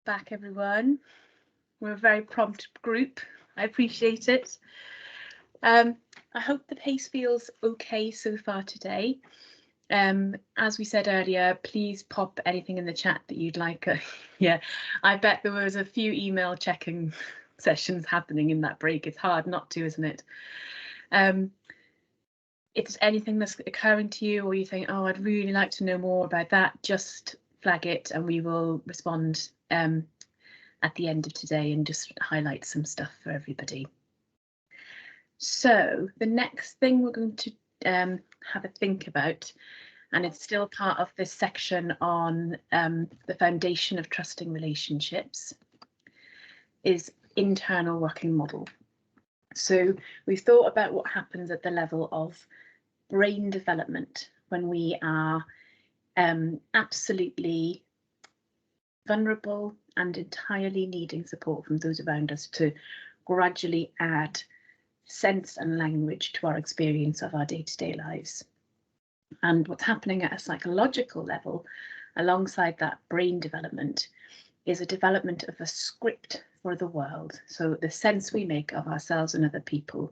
back, everyone. We're a very prompt group. I appreciate it. I hope the pace feels okay so far today. As we said earlier, please pop anything in the chat that you'd like. Yeah, I bet there was a few email checking sessions happening in that break. It's hard not to, isn't it? If there's anything that's occurring to you or you think, oh, I'd really like to know more about that, just flag it and we will respond at the end of today and just highlight some stuff for everybody. So the next thing we're going to have a think about, and it's still part of this section on the foundation of trusting relationships, is internal working model. So we've thought about what happens at the level of brain development when we are absolutely vulnerable and entirely needing support from those around us to gradually add sense and language to our experience of our day-to-day lives. And what's happening at a psychological level alongside that brain development is a development of a script for the world. So the sense we make of ourselves and other people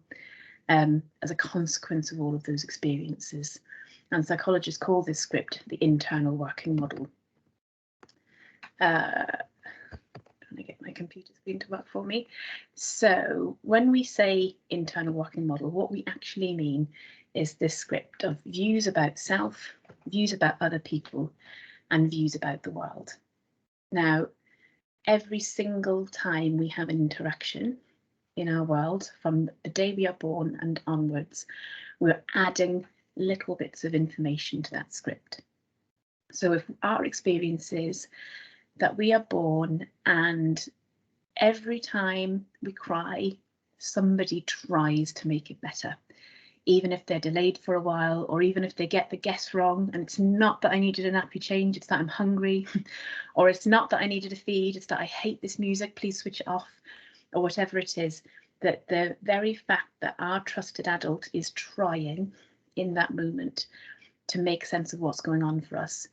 as a consequence of all of those experiences. And psychologists call this script the internal working model. Trying to get my computer screen to work for me. So when we say internal working model, what we actually mean is this script of views about self, views about other people, and views about the world. Now, every single time we have an interaction in our world, from the day we are born and onwards, we're adding little bits of information to that script. So if our experience is that we are born and every time we cry, somebody tries to make it better, even if they're delayed for a while, or even if they get the guess wrong, and it's not that I needed a nappy change, it's that I'm hungry, or it's not that I needed a feed, it's that I hate this music, please switch it off, or whatever it is, that the very fact that our trusted adult is trying in that moment to make sense of what's going on for us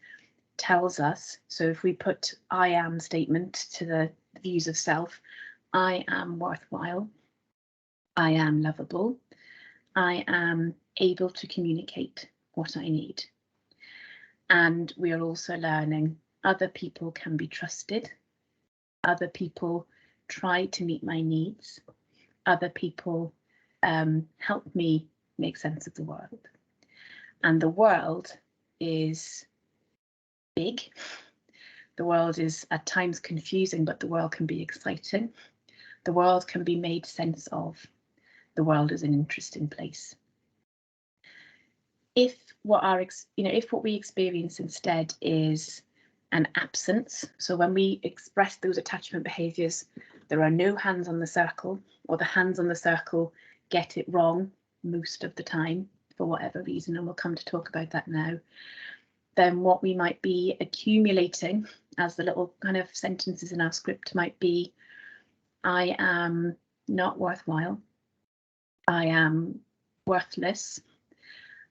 tells us. So if we put I am statement to the views of self, I am worthwhile, I am lovable, I am able to communicate what I need. And we are also learning other people can be trusted, other people try to meet my needs, other people help me make sense of the world. And the world is big. The world is at times confusing, but the world can be exciting. The world can be made sense of. The world is an interesting place. If what we experience instead is an absence, so when we express those attachment behaviours, there are no hands on the circle, or the hands on the circle get it wrong most of the time for whatever reason, and we'll come to talk about that now, then what we might be accumulating as the little kind of sentences in our script might be, I am not worthwhile, I am worthless,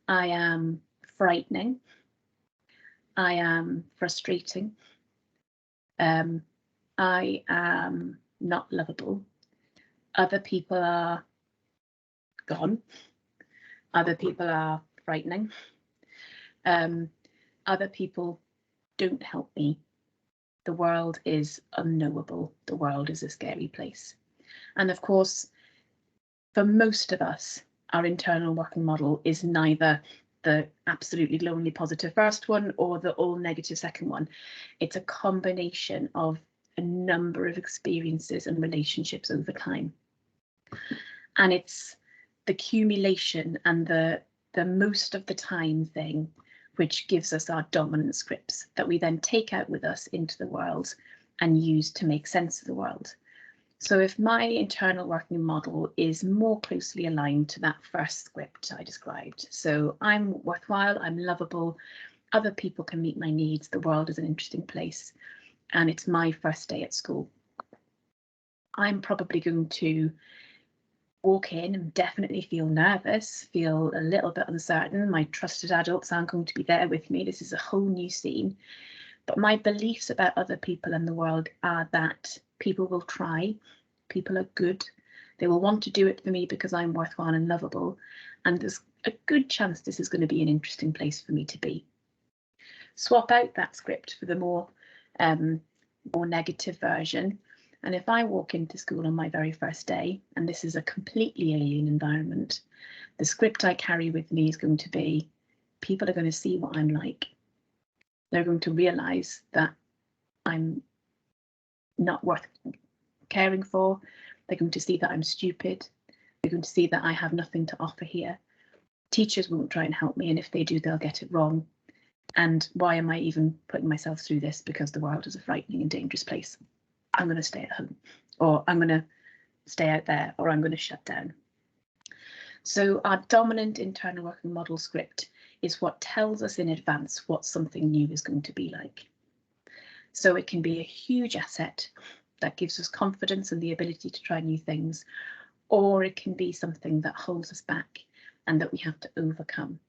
I am frightening, I am frustrating, I am not lovable, other people are gone, other people are frightening, other people don't help me, the world is unknowable, the world is a scary place. And of course, for most of us, our internal working model is neither the absolutely glowingly positive first one or the all negative second one. It's a combination of a number of experiences and relationships over time. And it's the accumulation and the most of the time thing which gives us our dominant scripts that we then take out with us into the world and use to make sense of the world. So if my internal working model is more closely aligned to that first script I described, so I'm worthwhile, I'm lovable, other people can meet my needs, the world is an interesting place, and it's my first day at school, I'm probably going to walk in and definitely feel nervous, feel a little bit uncertain. My trusted adults aren't going to be there with me. This is a whole new scene. But my beliefs about other people and the world are that people will try, people are good, they will want to do it for me because I'm worthwhile and lovable, and there's a good chance this is going to be an interesting place for me to be. Swap out that script for the more negative version, and if I walk into school on my very first day and this is a completely alien environment, the script I carry with me is going to be, people are going to see what I'm like. They're going to realise that I'm not worth caring for. They're going to see that I'm stupid. They're going to see that I have nothing to offer here. Teachers won't try and help me, and if they do, they'll get it wrong. And why am I even putting myself through this? Because the world is a frightening and dangerous place. I'm going to stay at home, or I'm going to stay out there, or I'm going to shut down. So our dominant internal working model script is what tells us in advance what something new is going to be like. So it can be a huge asset that gives us confidence and the ability to try new things, or it can be something that holds us back and that we have to overcome.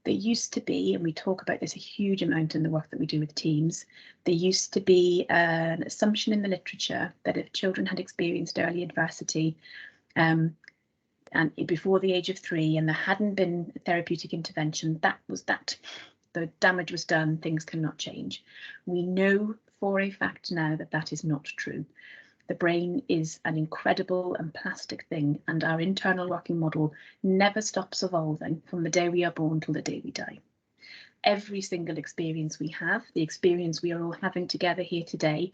There used to be, and we talk about this a huge amount in the work that we do with teams, there used to be an assumption in the literature that if children had experienced early adversity, and before the age of 3, and there hadn't been a therapeutic intervention, that was that. The damage was done, things cannot change. We know for a fact now that that is not true. The brain is an incredible and plastic thing, and our internal working model never stops evolving from the day we are born till the day we die. Every single experience we have, the experience we are all having together here today,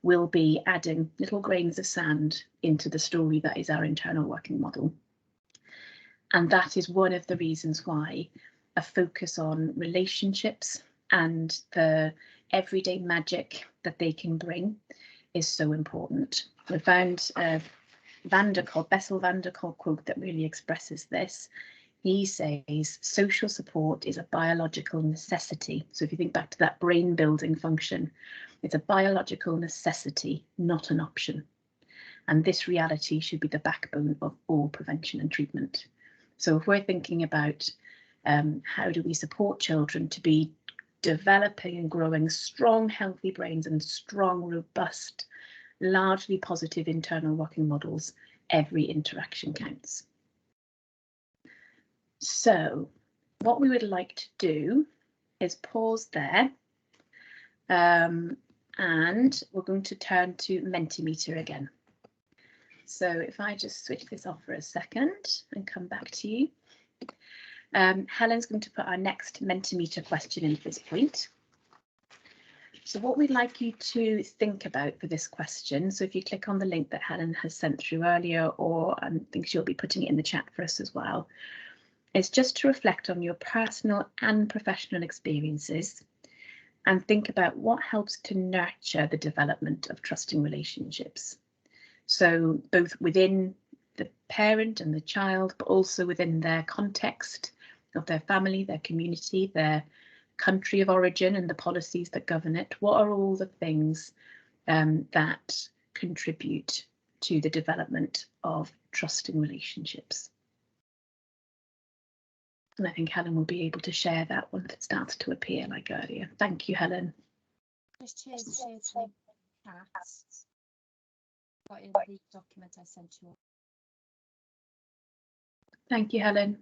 will be adding little grains of sand into the story that is our internal working model. And that is one of the reasons why a focus on relationships and the everyday magic that they can bring is so important. We found a Bessel van der Kolk quote that really expresses this. He says, social support is a biological necessity. So if you think back to that brain building function, it's a biological necessity, not an option. And this reality should be the backbone of all prevention and treatment. So if we're thinking about how do we support children to be developing and growing strong, healthy brains and strong, robust, largely positive internal working models, every interaction counts. So what we would like to do is pause there, and we're going to turn to Mentimeter again. So if I just switch this off for a second and come back to you. Helen's going to put our next Mentimeter question in at this point. So what we'd like you to think about for this question, so if you click on the link that Helen has sent through earlier, or I think she'll be putting it in the chat for us as well, is just to reflect on your personal and professional experiences and think about what helps to nurture the development of trusting relationships. So both within the parent and the child, but also within their context of their family, their community, their country of origin and the policies that govern it. What are all the things that contribute to the development of trusting relationships? And I think Helen will be able to share that once it starts to appear like earlier. Thank you, Helen. Just here's the cats. Got in the document I sent you. Thank you, Helen.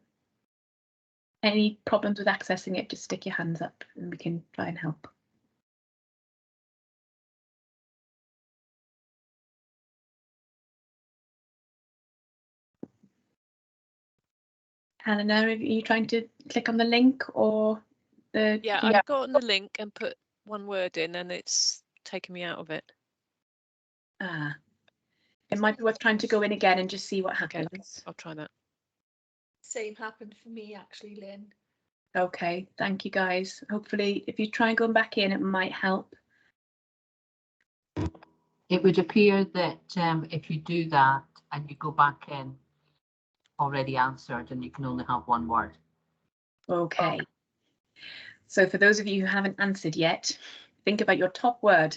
Any problems with accessing it, just stick your hands up and we can try and help. Helena, are you trying to click on the link or the? Yeah, I've gotten the link and put one word in and it's taken me out of it. Ah, it might be worth trying to go in again and just see what happens. Okay, I'll try that. Same happened for me actually, Lynn. Okay, thank you guys. Hopefully if you try and go back in, it might help. It would appear that if you do that and you go back in, already answered and you can only have one word. Okay. So for those of you who haven't answered yet, think about your top word.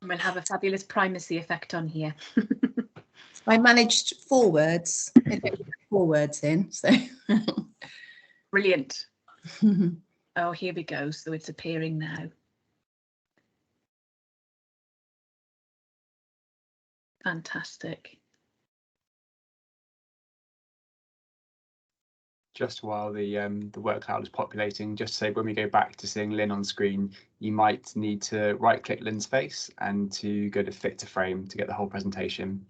And we'll have a fabulous primacy effect on here. I managed 4 words. 4 words in, so. Brilliant. Oh, here we go. So it's appearing now. Fantastic. Just while the word cloud is populating, just to say when we go back to seeing Lynn on screen, you might need to right click Lynn's face and to go to fit to frame to get the whole presentation.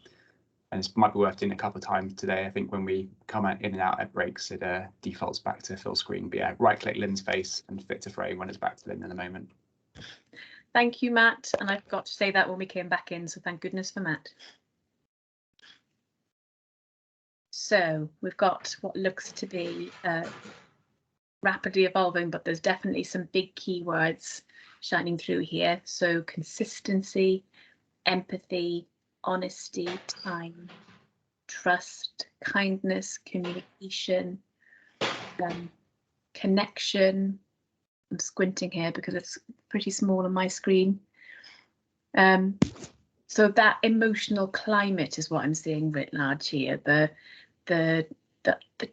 And it might be worth doing a couple of times today. I think when we come in and out at breaks, it defaults back to full screen. But yeah, right click Lynn's face and fit to frame when it's back to Lynn in a moment. Thank you, Matt. And I forgot to say that when we came back in, so thank goodness for Matt. So we've got what looks to be rapidly evolving, but there's definitely some big keywords shining through here. So consistency, empathy, honesty, time, trust, kindness, communication, connection. I'm squinting here because it's pretty small on my screen. So that emotional climate is what I'm seeing writ large here. The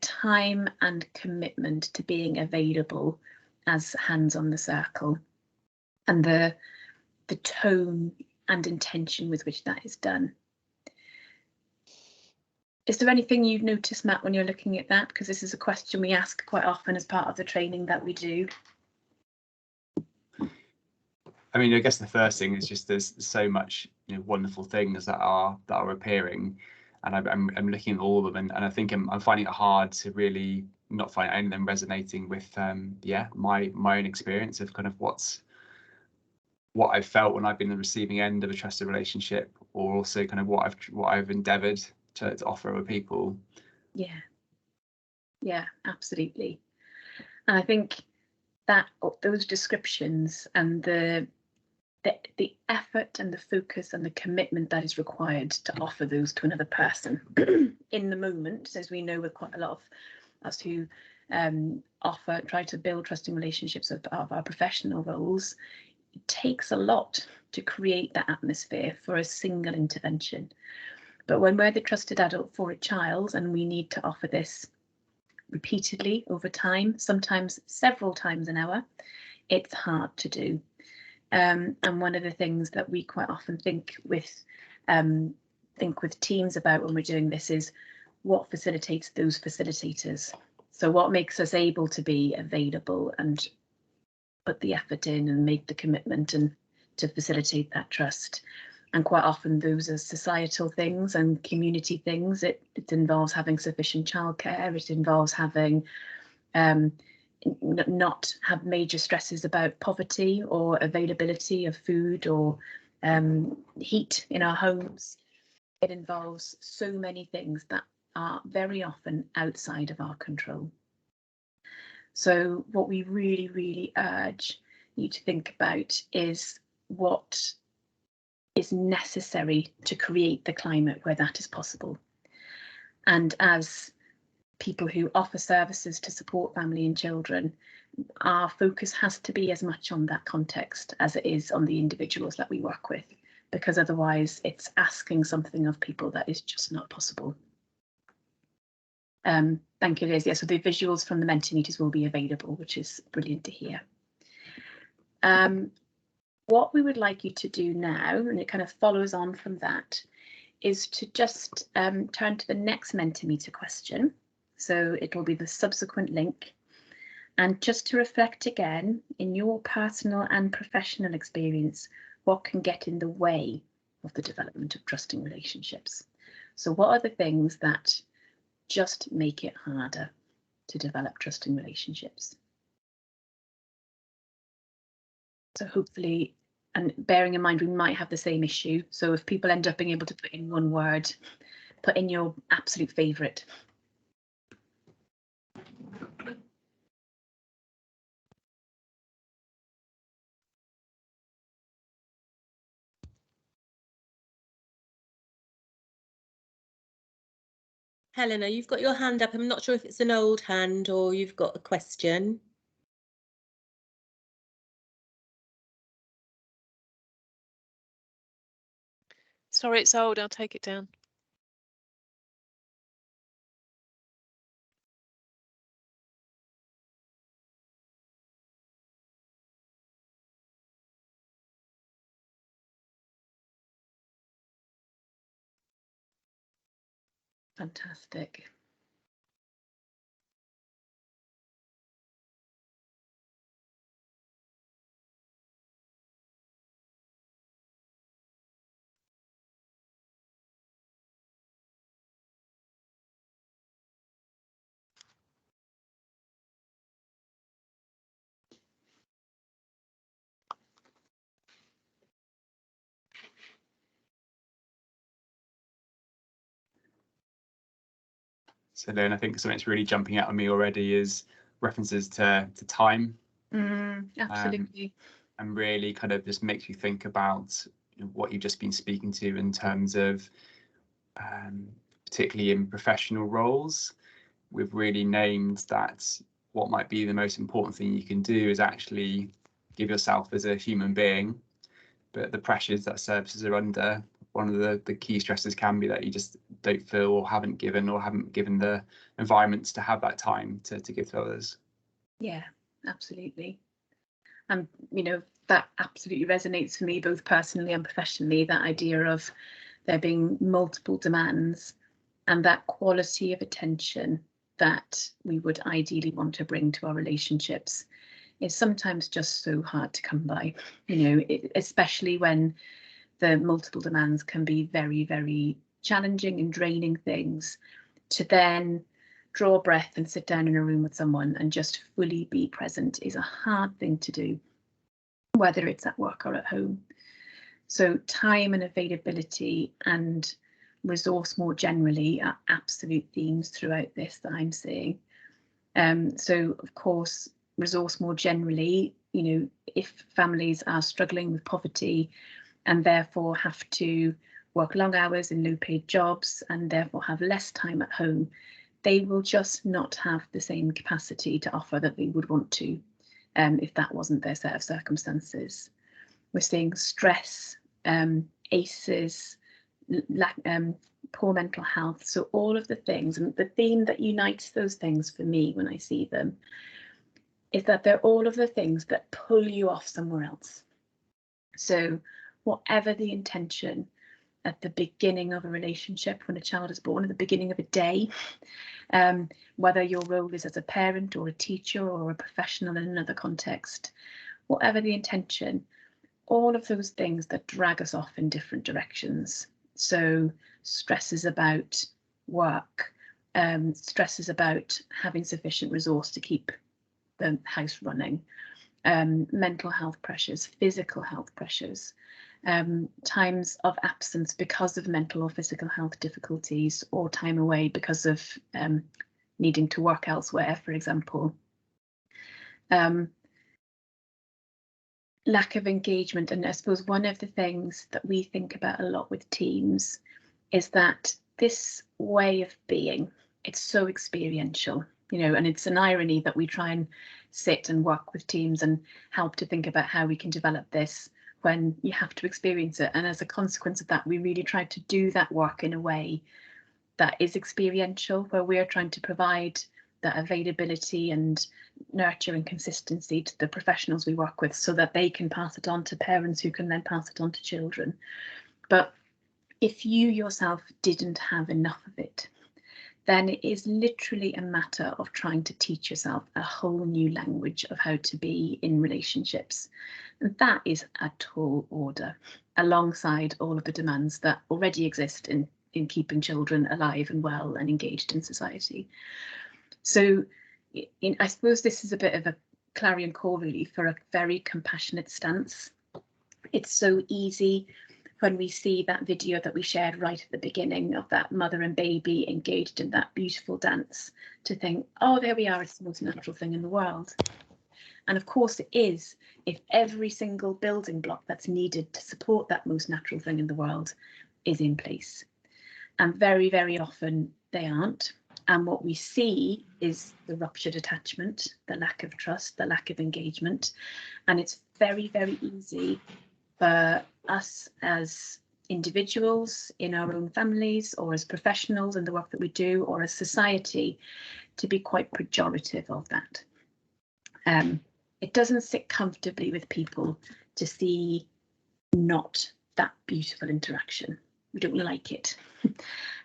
time and commitment to being available as hands on the circle, and the tone and intention with which that is done. Is there anything you've noticed, Matt, when you're looking at that? Because this is a question we ask quite often as part of the training that we do. I mean, I guess the first thing is just there's so much, you know, wonderful things that are appearing, and I'm looking at all of them, and I think I'm finding it hard to really not find any of them resonating with yeah, my own experience of kind of what I've felt when I've been the receiving end of a trusted relationship, or also kind of what I've endeavoured to offer other people. Yeah, absolutely. And I think that those descriptions and the effort and the focus and the commitment that is required to offer those to another person in the moment, as we know with quite a lot of us who try to build trusting relationships of our professional roles, it takes a lot to create that atmosphere for a single intervention. But when we're the trusted adult for a child and we need to offer this repeatedly over time, sometimes several times an hour, it's hard to do. And one of the things that we quite often think with teams about when we're doing this is what facilitates those facilitators. So what makes us able to be available and put the effort in and make the commitment and to facilitate that trust. And quite often those are societal things and community things. It involves having sufficient childcare. It involves having not have major stresses about poverty or availability of food or heat in our homes. It involves so many things that are very often outside of our control. So what we really, really urge you to think about is what is necessary to create the climate where that is possible. And as people who offer services to support family and children, our focus has to be as much on that context as it is on the individuals that we work with, because otherwise it's asking something of people that is just not possible. Thank you, Liz. Yeah, so the visuals from the Mentimeters will be available, which is brilliant to hear. What we would like you to do now, and it kind of follows on from that, is to just turn to the next Mentimeter question. So it will be the subsequent link. And just to reflect again, in your personal and professional experience, what can get in the way of the development of trusting relationships? So what are the things that just make it harder to develop trusting relationships? So hopefully, and bearing in mind we might have the same issue, so if people end up being able to put in one word, put in your absolute favourite. Helena, you've got your hand up. I'm not sure if it's an old hand or you've got a question. Sorry, it's old. I'll take it down. Fantastic. So then I think something that's really jumping out at me already is references to time. Absolutely. And really kind of just makes you think about what you've just been speaking to in terms of particularly in professional roles. We've really named that what might be the most important thing you can do is actually give yourself as a human being, but the pressures that services are under, one of the key stresses can be that you just don't feel or haven't given the environments to have that time to give to others. Yeah, absolutely. And that absolutely resonates for me, both personally and professionally, that idea of there being multiple demands and that quality of attention that we would ideally want to bring to our relationships is sometimes just so hard to come by, especially when the multiple demands can be very, very challenging and draining things. To then draw a breath and sit down in a room with someone and just fully be present is a hard thing to do, whether it's at work or at home. So time and availability and resource more generally are absolute themes throughout this that I'm seeing. So of course, resource more generally, if families are struggling with poverty and therefore have to work long hours in low paid jobs and therefore have less time at home, they will just not have the same capacity to offer that they would want to if that wasn't their set of circumstances. We're seeing stress, ACEs, poor mental health. So all of the things, and the theme that unites those things for me when I see them is that they're all of the things that pull you off somewhere else. So whatever the intention at the beginning of a relationship, when a child is born, at the beginning of a day, whether your role is as a parent or a teacher or a professional in another context, whatever the intention, all of those things that drag us off in different directions. So stresses about work, stresses about having sufficient resource to keep the house running, mental health pressures, physical health pressures, times of absence because of mental or physical health difficulties, or time away because of needing to work elsewhere, for example. Lack of engagement. And I suppose one of the things that we think about a lot with teams is that this way of being, it's so experiential, and it's an irony that we try and sit and work with teams and help to think about how we can develop this when you have to experience it. And as a consequence of that, we really try to do that work in a way that is experiential, where we're trying to provide that availability and nurture and consistency to the professionals we work with so that they can pass it on to parents who can then pass it on to children. But if you yourself didn't have enough of it, then it is literally a matter of trying to teach yourself a whole new language of how to be in relationships. And that is a tall order, alongside all of the demands that already exist in keeping children alive and well and engaged in society. So I suppose this is a bit of a clarion call really for a very compassionate stance. It's so easy when we see that video that we shared right at the beginning of that mother and baby engaged in that beautiful dance to think, oh, there we are, it's the most natural thing in the world. And of course it is, if every single building block that's needed to support that most natural thing in the world is in place. And very, very often they aren't. And what we see is the ruptured attachment, the lack of trust, the lack of engagement. And it's very, very easy for us as individuals in our own families, or as professionals in the work that we do, or as society, to be quite pejorative of that. It doesn't sit comfortably with people to see not that beautiful interaction. we don't like it.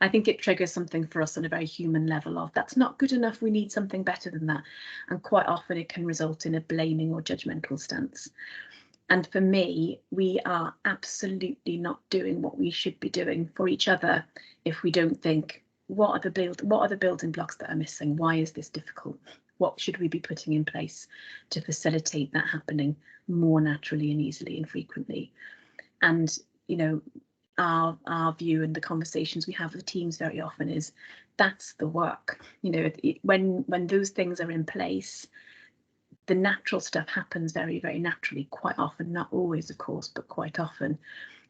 I think it triggers something for us on a very human level of that's not good enough, we need something better than that. And quite often it can result in a blaming or judgmental stance. And for me, we are absolutely not doing what we should be doing for each other if we don't think, what are the building blocks that are missing? Why is this difficult? What should we be putting in place to facilitate that happening more naturally and easily and frequently? And, you know, our view and the conversations we have with teams very often is that's the work. You know, when those things are in place, the natural stuff happens very, very naturally, quite often, not always, of course, but quite often.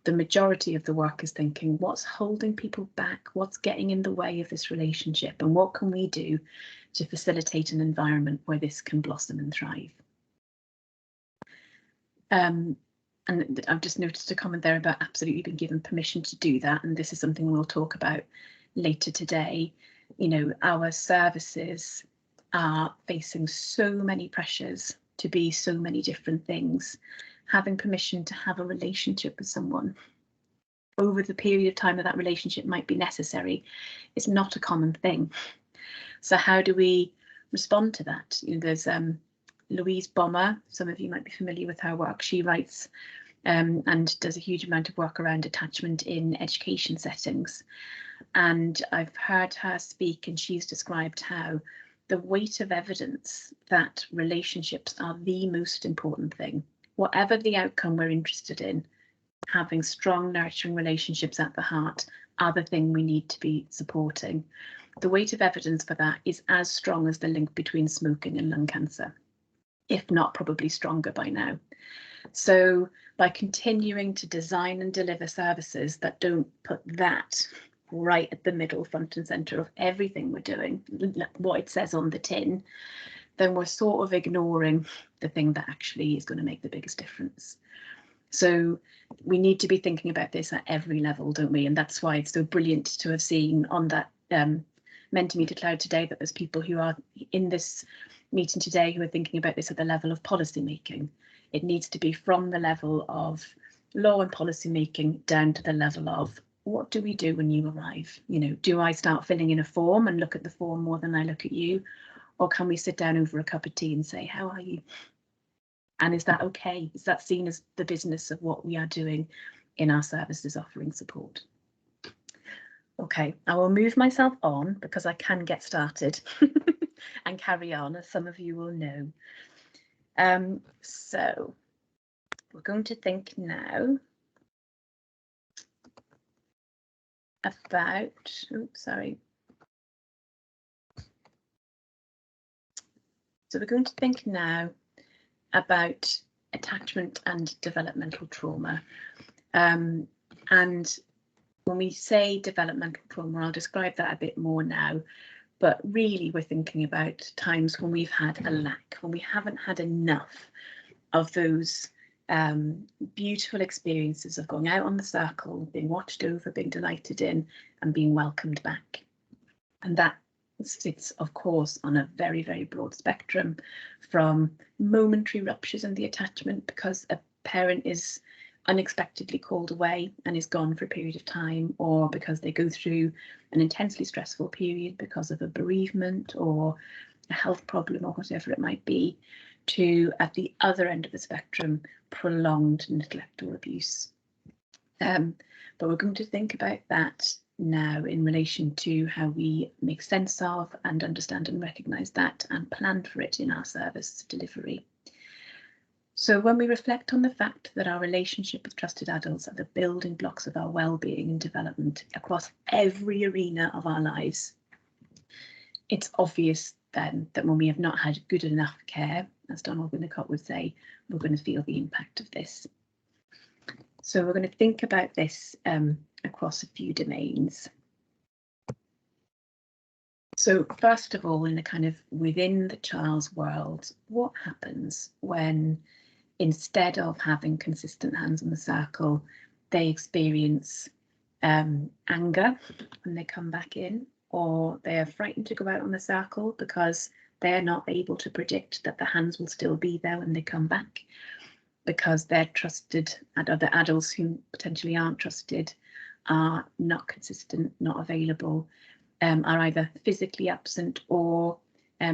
The majority of the work is thinking, what's holding people back? What's getting in the way of this relationship? And what can we do to facilitate an environment where this can blossom and thrive? And I've just noticed a comment there about absolutely being given permission to do that. And this is something we'll talk about later today. You know, our services are facing so many pressures to be so many different things. Having permission to have a relationship with someone over the period of time that relationship might be necessary is not a common thing. So how do we respond to that? You know, there's Louise Bomber, some of you might be familiar with her work. She writes and does a huge amount of work around attachment in education settings. And I've heard her speak, and she's described how the weight of evidence that relationships are the most important thing, whatever the outcome we're interested in, having strong, nurturing relationships at the heart are the thing we need to be supporting. The weight of evidence for that is as strong as the link between smoking and lung cancer, if not probably stronger by now. So by continuing to design and deliver services that don't put that right at the middle, front and centre of everything we're doing, what it says on the tin, then we're sort of ignoring the thing that actually is going to make the biggest difference. So we need to be thinking about this at every level, don't we? And that's why it's so brilliant to have seen on that Mentimeter Cloud today that there's people who are in this meeting today who are thinking about this at the level of policy making. It needs to be from the level of law and policy making down to the level of what do we do when you arrive? You know, do I start filling in a form and look at the form more than I look at you? Or can we sit down over a cup of tea and say, how are you? And is that okay? Is that seen as the business of what we are doing in our services offering support? Okay, I will move myself on because I can get started and carry on, as some of you will know. So we're going to think now about, oops, sorry. So we're going to think now about attachment and developmental trauma. And when we say developmental trauma, I'll describe that a bit more now, but really we're thinking about times when we've had a lack, when we haven't had enough of those beautiful experiences of going out on the circle, being watched over, being delighted in, and being welcomed back. And that sits, of course, on a very, very broad spectrum, from momentary ruptures in the attachment because a parent is unexpectedly called away and is gone for a period of time, or because they go through an intensely stressful period because of a bereavement or a health problem or whatever it might be, to, at the other end of the spectrum, prolonged neglect or abuse. But we're going to think about that now in relation to how we make sense of and understand and recognise that and plan for it in our service delivery. So when we reflect on the fact that our relationship with trusted adults are the building blocks of our well-being and development across every arena of our lives, it's obvious then that when we have not had good enough care, as Donald Winnicott would say, we're going to feel the impact of this. So we're going to think about this across a few domains. So first of all, in the kind of within the child's world, what happens when instead of having consistent hands on the circle, they experience anger when they come back in, or they are frightened to go out on the circle because they are not able to predict that the hands will still be there when they come back, because their trusted and other adults who potentially aren't trusted are not consistent, not available, are either physically absent or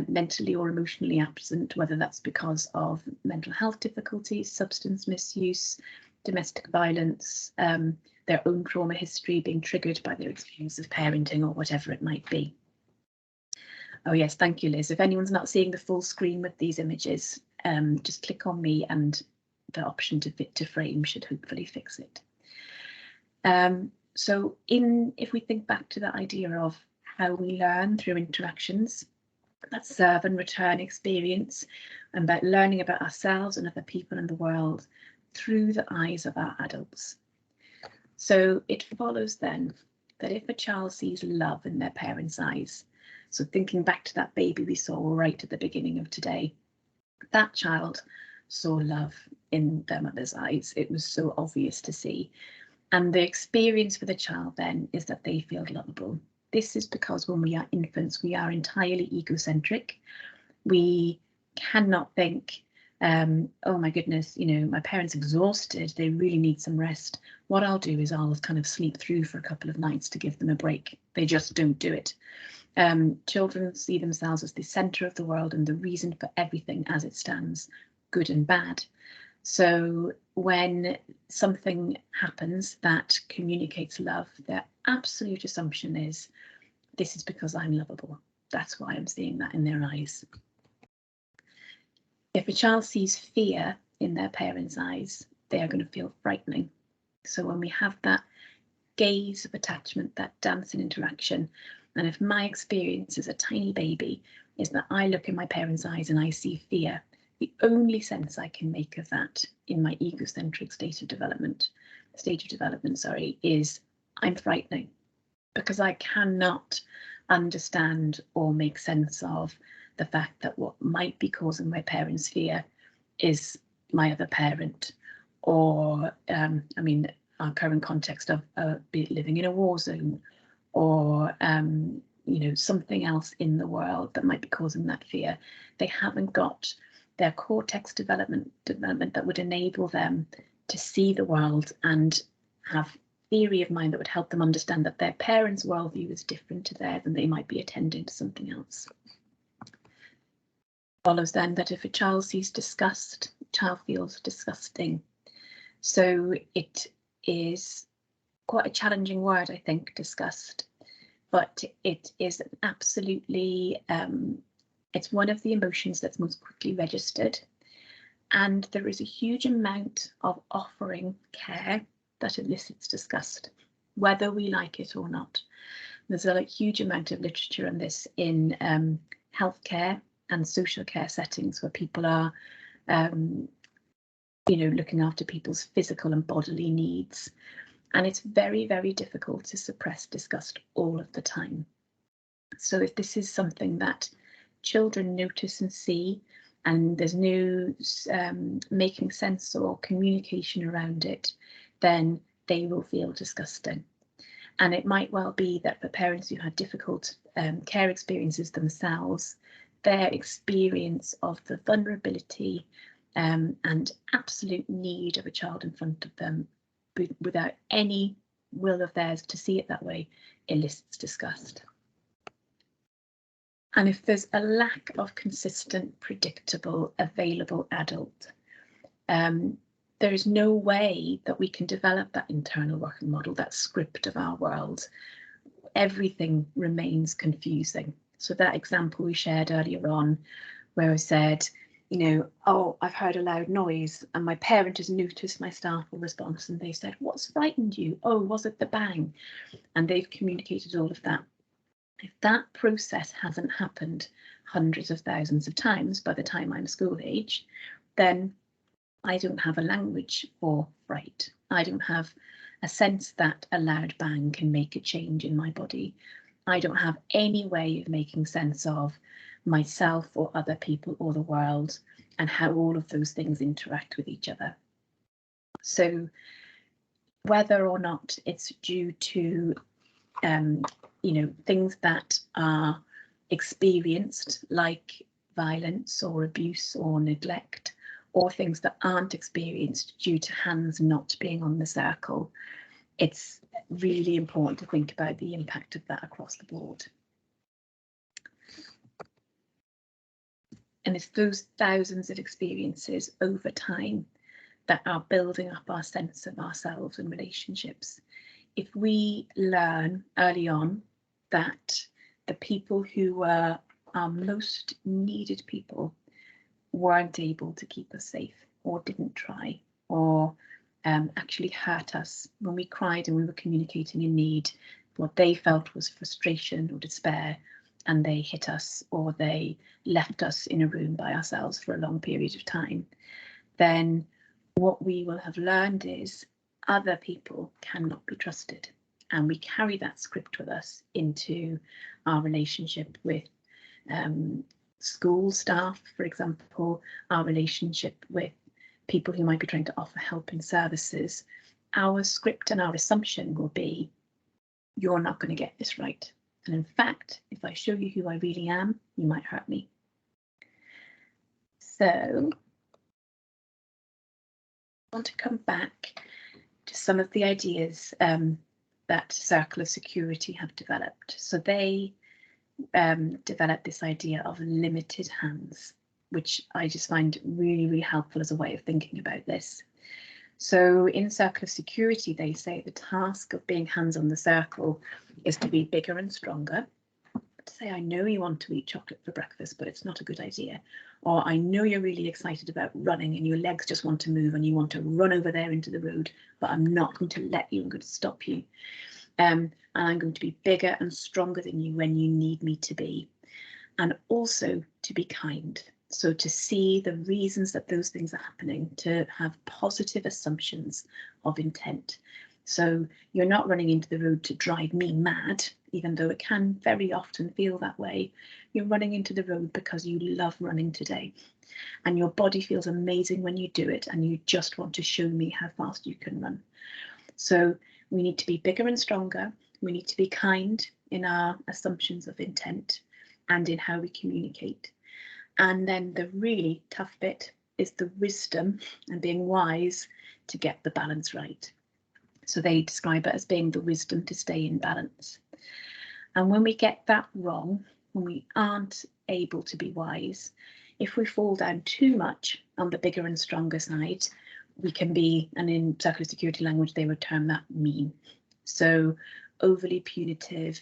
mentally or emotionally absent, whether that's because of mental health difficulties, substance misuse, domestic violence, their own trauma history being triggered by their experience of parenting or whatever it might be. Oh yes, thank you, Liz. If anyone's not seeing the full screen with these images, just click on me and the option to fit to frame should hopefully fix it. So if we think back to the idea of how we learn through interactions, that serve and return experience, and about learning about ourselves and other people in the world through the eyes of our adults. So it follows then that if a child sees love in their parents' eyes, so thinking back to that baby we saw right at the beginning of today, that child saw love in their mother's eyes. It was so obvious to see. And the experience for the child then is that they feel lovable. This is because when we are infants, we are entirely egocentric. We cannot think, oh my goodness, you know, my parents exhausted, they really need some rest. What I'll do is I'll kind of sleep through for a couple of nights to give them a break. They just don't do it. Children see themselves as the centre of the world and the reason for everything as it stands, good and bad. So when something happens that communicates love, their absolute assumption is, this is because I'm lovable. That's why I'm seeing that in their eyes. If a child sees fear in their parents' eyes, they are going to feel frightening. So when we have that gaze of attachment, that dancing interaction, and if my experience as a tiny baby is that I look in my parents' eyes and I see fear, the only sense I can make of that in my egocentric stage of development, is I'm frightening, because I cannot understand or make sense of the fact that what might be causing my parents' fear is my other parent, or I mean, our current context of living in a war zone, or you know, something else in the world that might be causing that fear. They haven't got their cortex development that would enable them to see the world and have theory of mind that would help them understand that their parents' worldview is different to theirs and they might be attending to something else. Follows then that if a child sees disgust, the child feels disgusting. So it is quite a challenging word, I think, disgust, but it is absolutely, it's one of the emotions that's most quickly registered. And there is a huge amount of offering care that elicits disgust, whether we like it or not. There's a huge amount of literature on this in healthcare and social care settings where people are, you know, looking after people's physical and bodily needs. And it's very, very difficult to suppress disgust all of the time. So if this is something that children notice and see, and there's no making sense or communication around it, then they will feel disgusting. And it might well be that for parents who had difficult care experiences themselves, their experience of the vulnerability and absolute need of a child in front of them, without any will of theirs to see it that way, elicits disgust. And if there's a lack of consistent, predictable, available adult, there is no way that we can develop that internal working model, that script of our world. Everything remains confusing. So that example we shared earlier on, where I said, you know, oh, I've heard a loud noise and my parent has noticed my startled response and they said, what's frightened you? Oh, was it the bang? And they've communicated all of that. If that process hasn't happened hundreds of thousands of times by the time I'm school age, then I don't have a language for fright. I don't have a sense that a loud bang can make a change in my body. I don't have any way of making sense of myself or other people or the world and how all of those things interact with each other. So whether or not it's due to you know, things that are experienced like violence or abuse or neglect, or things that aren't experienced due to hands not being on the circle, it's really important to think about the impact of that across the board. And it's those thousands of experiences over time that are building up our sense of ourselves and relationships. If we learn early on that the people who were our most needed people weren't able to keep us safe, or didn't try, or actually hurt us when we cried and we were communicating in need, what they felt was frustration or despair, and they hit us or they left us in a room by ourselves for a long period of time, then what we will have learned is other people cannot be trusted. And we carry that script with us into our relationship with school staff, for example, our relationship with people who might be trying to offer helping services. Our script and our assumption will be, you're not going to get this right. And in fact, if I show you who I really am, you might hurt me. So I want to come back to some of the ideas that Circle of Security have developed. So they developed this idea of limited hands, which I just find really, really helpful as a way of thinking about this. So in Circle of Security, they say the task of being hands on the circle is to be bigger and stronger. To say, I know you want to eat chocolate for breakfast, but it's not a good idea. Or I know you're really excited about running and your legs just want to move and you want to run over there into the road, but I'm not going to let you, I'm going to stop you. And I'm going to be bigger and stronger than you when you need me to be. And also to be kind. So to see the reasons that those things are happening, to have positive assumptions of intent. So you're not running into the road to drive me mad, even though it can very often feel that way. You're running into the road because you love running today. And your body feels amazing when you do it, and you just want to show me how fast you can run. So we need to be bigger and stronger. We need to be kind in our assumptions of intent and in how we communicate. And then the really tough bit is the wisdom and being wise to get the balance right. So they describe it as being the wisdom to stay in balance. And when we get that wrong, when we aren't able to be wise, if we fall down too much on the bigger and stronger side, we can be, and in Circle of Security language, they would term that mean. So overly punitive,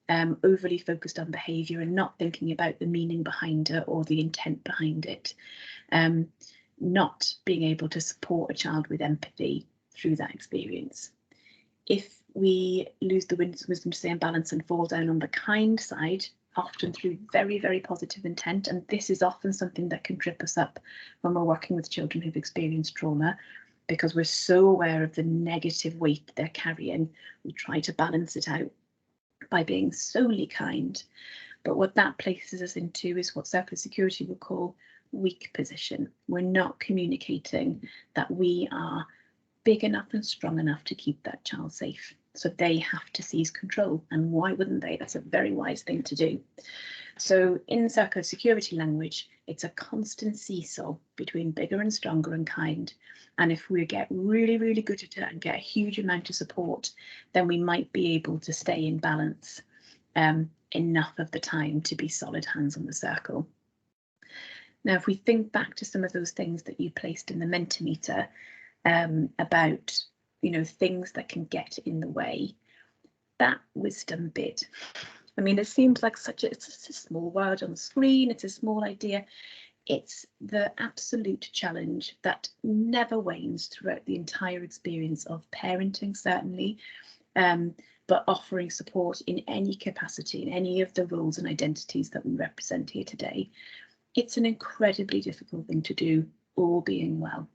overly focused on behaviour and not thinking about the meaning behind it or the intent behind it. Not being able to support a child with empathy through that experience. If we lose the wisdom to stay in balance and fall down on the kind side, often through very, very positive intent, and this is often something that can trip us up when we're working with children who've experienced trauma, because we're so aware of the negative weight they're carrying. We try to balance it out by being solely kind. But what that places us into is what Circle of Security would call weak position. We're not communicating that we are big enough and strong enough to keep that child safe. So they have to seize control. And why wouldn't they? That's a very wise thing to do. So in Circle of Security language, it's a constant seesaw between bigger and stronger and kind. And if we get really, really good at it and get a huge amount of support, then we might be able to stay in balance enough of the time to be solid hands on the circle. Now, if we think back to some of those things that you placed in the Mentimeter about, you know, things that can get in the way, that wisdom bit. I mean, it seems like it's a small word on the screen, it's a small idea. It's the absolute challenge that never wanes throughout the entire experience of parenting, certainly, but offering support in any capacity, in any of the roles and identities that we represent here today. It's an incredibly difficult thing to do, all being well.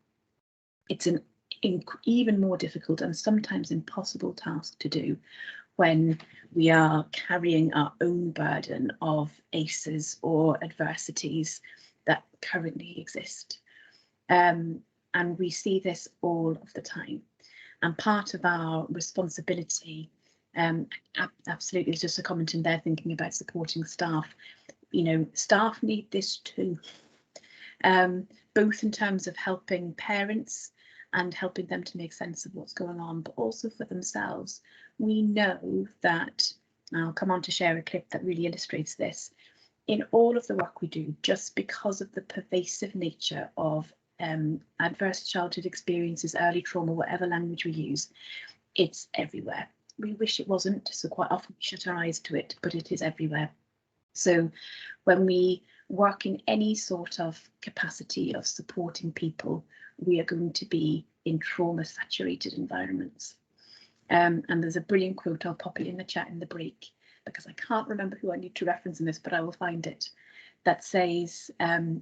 It's an even more difficult and sometimes impossible task to do when we are carrying our own burden of ACEs or adversities that currently exist. And we see this all of the time. And part of our responsibility, absolutely, just a comment in there thinking about supporting staff, you know, staff need this too, both in terms of helping parents and helping them to make sense of what's going on, but also for themselves. we know that, and I'll come on to share a clip that really illustrates this, in all of the work we do, just because of the pervasive nature of adverse childhood experiences, early trauma, whatever language we use, it's everywhere. We wish it wasn't, so quite often we shut our eyes to it, but it is everywhere. So when we work in any sort of capacity of supporting people, we are going to be in trauma saturated environments. And there's a brilliant quote, I'll pop it in the chat in the break, because I can't remember who I need to reference in this, but I will find it, that says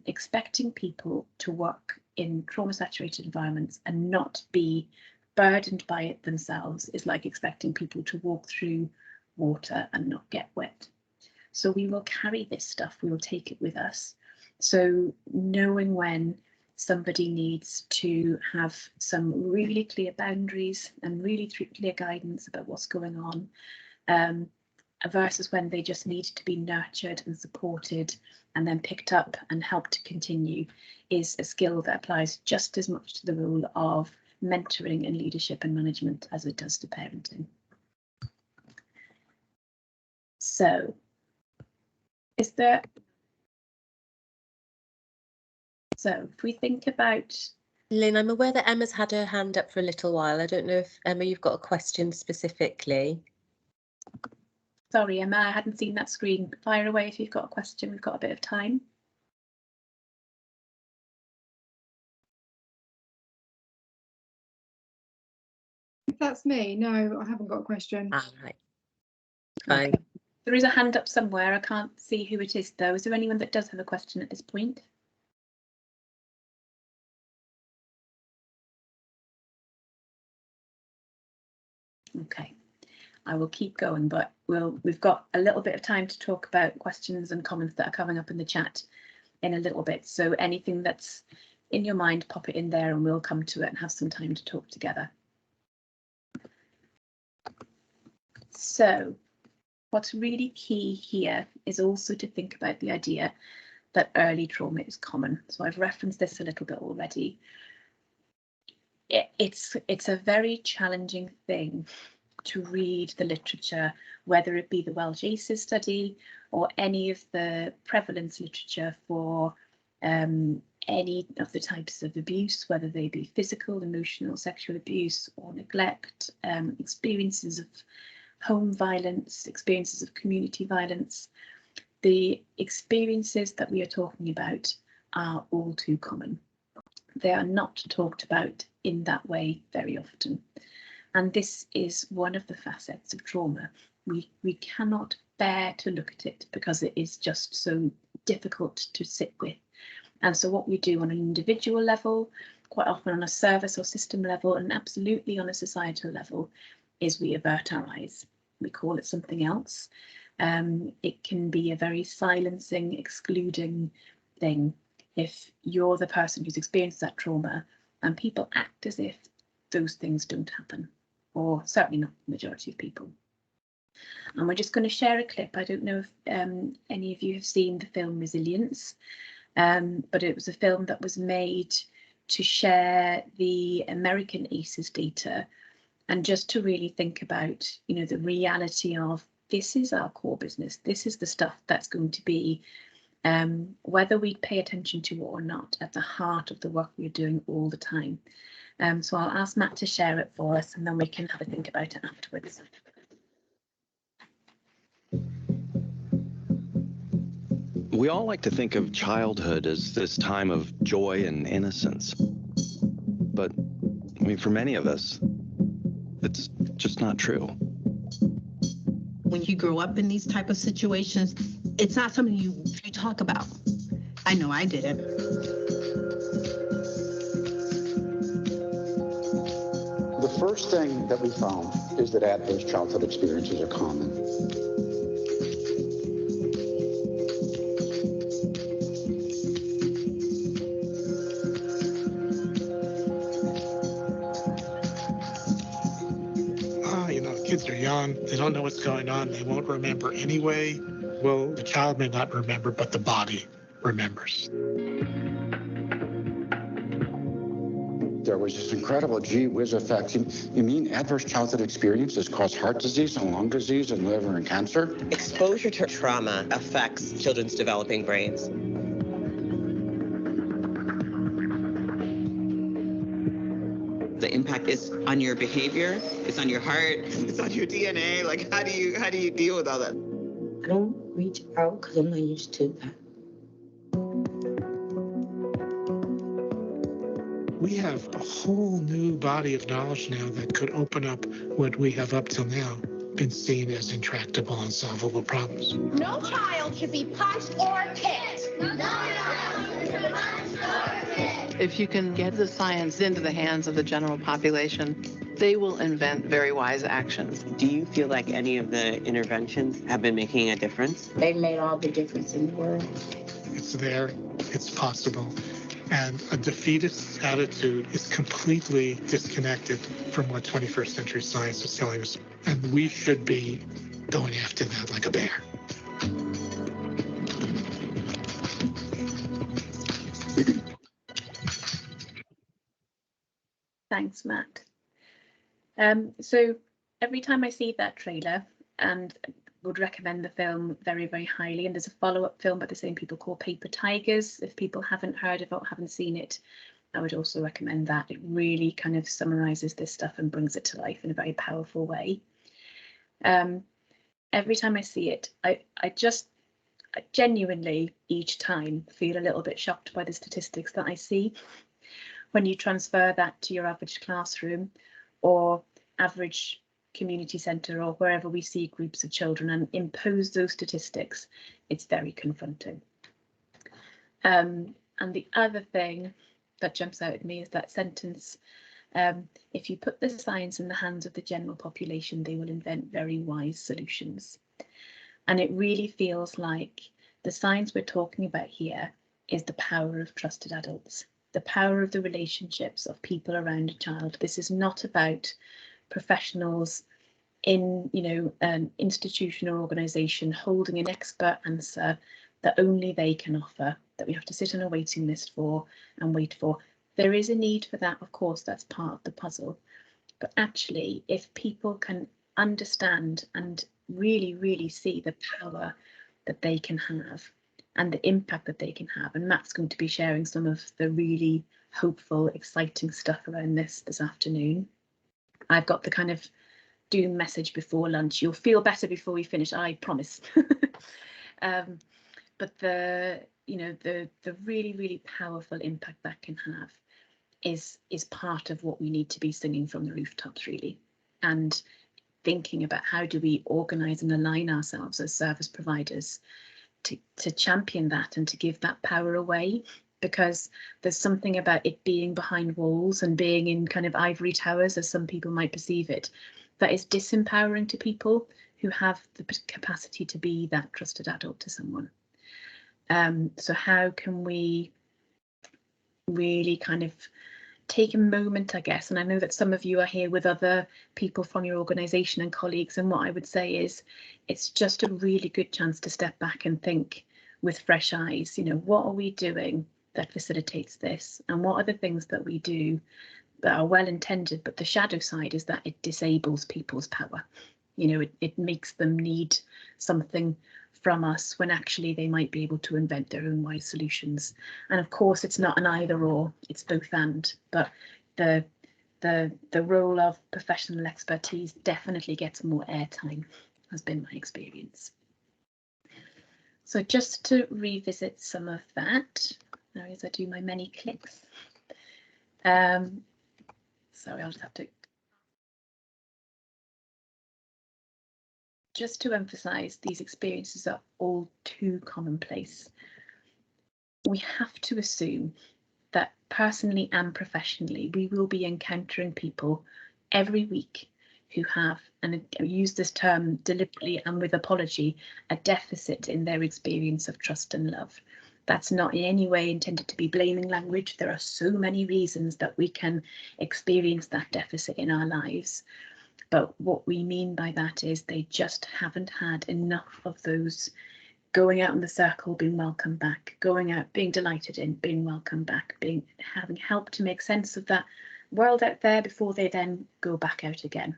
expecting people to work in trauma saturated environments and not be burdened by it themselves is like expecting people to walk through water and not get wet. So we will carry this stuff, we will take it with us. So knowing when somebody needs to have some really clear boundaries and really clear guidance about what's going on, versus when they just need to be nurtured and supported and then picked up and helped to continue, is a skill that applies just as much to the role of mentoring and leadership and management as it does to parenting. So, is there... So if we think about... Lynn, I'm aware that Emma's had her hand up for a little while. I don't know if, Emma, you've got a question specifically. Sorry, Emma, I hadn't seen that screen. Fire away if you've got a question. We've got a bit of time. If that's me, no, I haven't got a question. Ah, right. Fine. Okay. There is a hand up somewhere. I can't see who it is, though. Is there anyone that does have a question at this point? Okay, I will keep going, but we've got a little bit of time to talk about questions and comments that are coming up in the chat in a little bit. So anything that's in your mind, pop it in there and we'll come to it and have some time to talk together. So what's really key here is also to think about the idea that early trauma is common. So I've referenced this a little bit already. It's a very challenging thing to read the literature, whether it be the Welsh ACEs study or any of the prevalence literature for any of the types of abuse, whether they be physical, emotional, sexual abuse or neglect, experiences of home violence, experiences of community violence. The experiences that we are talking about are all too common. They are not talked about in that way very often. And this is one of the facets of trauma. We cannot bear to look at it because it is just so difficult to sit with. And so what we do on an individual level, quite often on a service or system level, and absolutely on a societal level, is we avert our eyes. We call it something else. It can be a very silencing, excluding thing if you're the person who's experienced that trauma and people act as if those things don't happen, or certainly not the majority of people. And we're just going to share a clip. I don't know if any of you have seen the film Resilience, but it was a film that was made to share the American ACEs data and just to really think about, you know, the reality of this is our core business. This is the stuff that's going to be, whether we pay attention to it or not, at the heart of the work we're doing all the time. So I'll ask Matt to share it for us and then we can have a think about it afterwards. We all like to think of childhood as this time of joy and innocence. But, I mean, for many of us, it's just not true. When you grow up in these type of situations, it's not something you talk about. I know I didn't. The first thing that we found is that adverse childhood experiences are common. Kids are young, they don't know what's going on, they won't remember anyway. Well, the child may not remember, but the body remembers. there was this incredible gee whiz effect. You mean adverse childhood experiences cause heart disease and lung disease and liver and cancer? Exposure to trauma affects children's developing brains. The impact is on your behavior, it's on your heart, it's on your DNA. Like, how do you deal with all that? I don't reach out because I'm not used to that. We have a whole new body of knowledge now that could open up what we have up till now been seen as intractable, unsolvable problems. No child should be punched or kicked. If you can get the science into the hands of the general population, they will invent very wise actions. Do you feel like any of the interventions have been making a difference? They made all the difference in the world. It's there, it's possible. And a defeatist attitude is completely disconnected from what 21st century science is telling us. And we should be going after that like a bear. Thanks, Matt. So every time I see that trailer, and would recommend the film very, very highly, and there's a follow-up film by the same people called Paper Tigers. If people haven't heard of it or haven't seen it, I would also recommend that. It really kind of summarizes this stuff and brings it to life in a very powerful way. Every time I see it, I genuinely each time feel a little bit shocked by the statistics that I see. When you transfer that to your average classroom or average community centre or wherever we see groups of children and impose those statistics, it's very confronting. And the other thing that jumps out at me is that sentence, if you put the science in the hands of the general population, they will invent very wise solutions. And it really feels like the science we're talking about here is the power of trusted adults, the power of the relationships of people around a child. This is not about professionals in, an institution or organisation holding an expert answer that only they can offer, that we have to sit on a waiting list for and wait for. There is a need for that, of course, that's part of the puzzle. But actually, if people can understand and really, really see the power that they can have and the impact that they can have, and Matt's going to be sharing some of the really hopeful, exciting stuff around this afternoon. I've got the kind of doom message before lunch. You'll feel better before we finish, I promise. But the really, really powerful impact that can have is part of what we need to be singing from the rooftops, really, and thinking about how do we organise and align ourselves as service providers to champion that and to give that power away, because there's something about it being behind walls and being in kind of ivory towers, as some people might perceive it, that is disempowering to people who have the capacity to be that trusted adult to someone. So how can we really kind of take a moment, I guess, and I know that some of you are here with other people from your organisation and colleagues, and what I would say is it's just a really good chance to step back and think with fresh eyes, what are we doing that facilitates this, and what are the things that we do that are well intended, but the shadow side is that it disables people's power. It makes them need something from us when actually they might be able to invent their own wise solutions. And of course, it's not an either or, it's both and. But the role of professional expertise definitely gets more airtime, has been my experience. So just to revisit some of that, now as I do my many clicks. Sorry, I'll just have to. Just to emphasise, these experiences are all too commonplace. We have to assume that personally and professionally, we will be encountering people every week who have, and I use this term deliberately and with apology, a deficit in their experience of trust and love. That's not in any way intended to be blaming language. There are so many reasons that we can experience that deficit in our lives. But what we mean by that is they just haven't had enough of those going out in the circle, being welcomed back, going out, being delighted in, being welcomed back, having helped to make sense of that world out there before they then go back out again.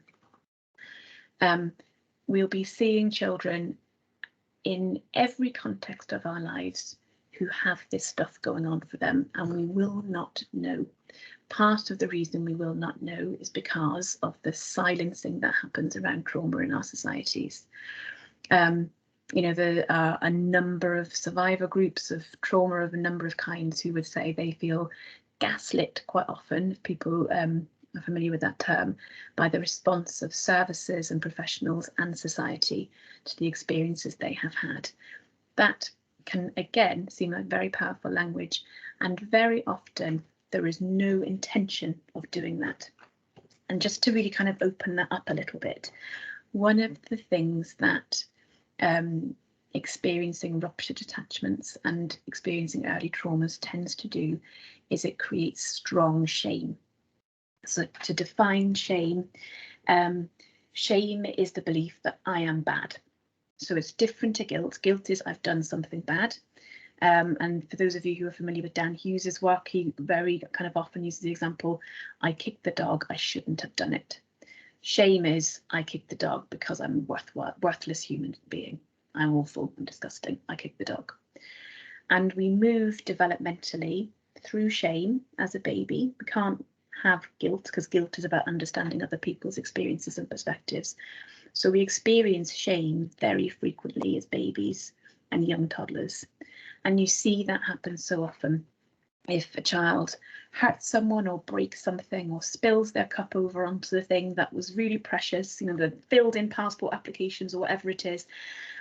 We'll be seeing children in every context of our lives who have this stuff going on for them, and we will not know. Part of the reason we will not know is because of the silencing that happens around trauma in our societies. You know, there are a number of survivor groups of trauma of a number of kinds who would say they feel gaslit quite often, if people are familiar with that term, by the response of services and professionals and society to the experiences they have had. That can again seem like very powerful language, and very often there is no intention of doing that. And just to really kind of open that up a little bit, one of the things that experiencing ruptured attachments and experiencing early traumas tends to do is it creates strong shame. So to define shame, shame is the belief that I am bad. So it's different to guilt. Guilt is I've done something bad. And for those of you who are familiar with Dan Hughes's work, he very kind of often uses the example, I kicked the dog, I shouldn't have done it. Shame is I kicked the dog because I'm a worthless human being. I'm awful and disgusting. I kicked the dog. And we move developmentally through shame as a baby. We can't have guilt because guilt is about understanding other people's experiences and perspectives. So we experience shame very frequently as babies and young toddlers. And you see that happen so often. If a child hurts someone or breaks something or spills their cup over onto the thing that was really precious, you know, the filled in passport applications or whatever it is,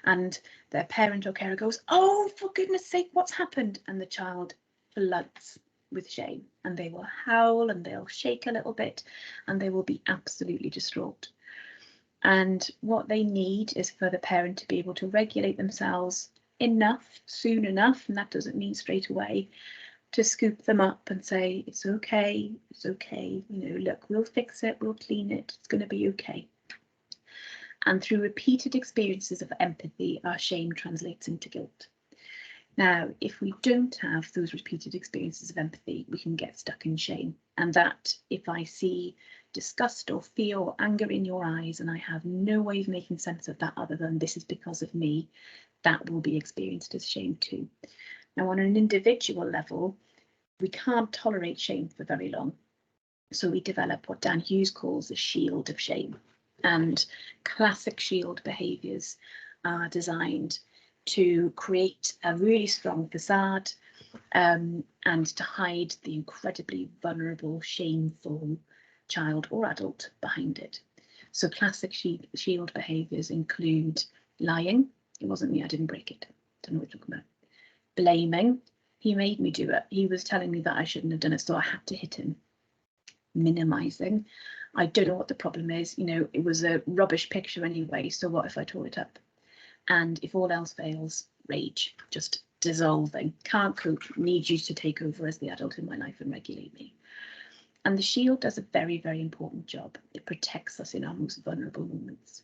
and their parent or carer goes, oh, for goodness sake, what's happened? And the child floods with shame, and they will howl and they'll shake a little bit and they will be absolutely distraught. And what they need is for the parent to be able to regulate themselves enough, soon enough, and that doesn't mean straight away, to scoop them up and say, it's okay, you know, look, we'll fix it, we'll clean it, it's going to be okay. And through repeated experiences of empathy, our shame translates into guilt. Now, if we don't have those repeated experiences of empathy, we can get stuck in shame. And that, if I see disgust or fear or anger in your eyes and I have no way of making sense of that other than this is because of me, that will be experienced as shame too. Now, on an individual level, we can't tolerate shame for very long. So we develop what Dan Hughes calls a shield of shame. And classic shield behaviours are designed to create a really strong facade and to hide the incredibly vulnerable, shameful child or adult behind it. So classic shield behaviours include lying. It wasn't me, I didn't break it. Don't know what you're talking about. Blaming. He made me do it. He was telling me that I shouldn't have done it, so I had to hit him. Minimizing. I don't know what the problem is. You know, it was a rubbish picture anyway, so what if I tore it up? And if all else fails, rage, just dissolving. Can't cope, need you to take over as the adult in my life and regulate me. And the shield does a very, very important job. It protects us in our most vulnerable moments.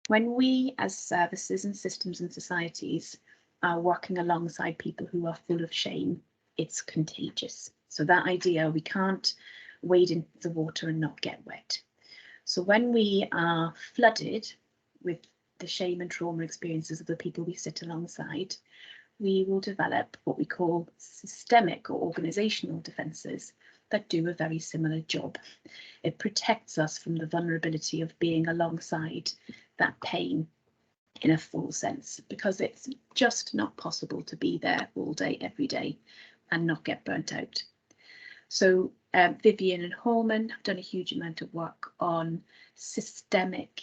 When we, as services and systems and societies, are working alongside people who are full of shame, it's contagious. So that idea, we can't wade into the water and not get wet. So when we are flooded with the shame and trauma experiences of the people we sit alongside, we will develop what we call systemic or organisational defences that do a very similar job. It protects us from the vulnerability of being alongside that pain in a full sense, because it's just not possible to be there all day, every day, and not get burnt out. So Vivian and Holman have done a huge amount of work on systemic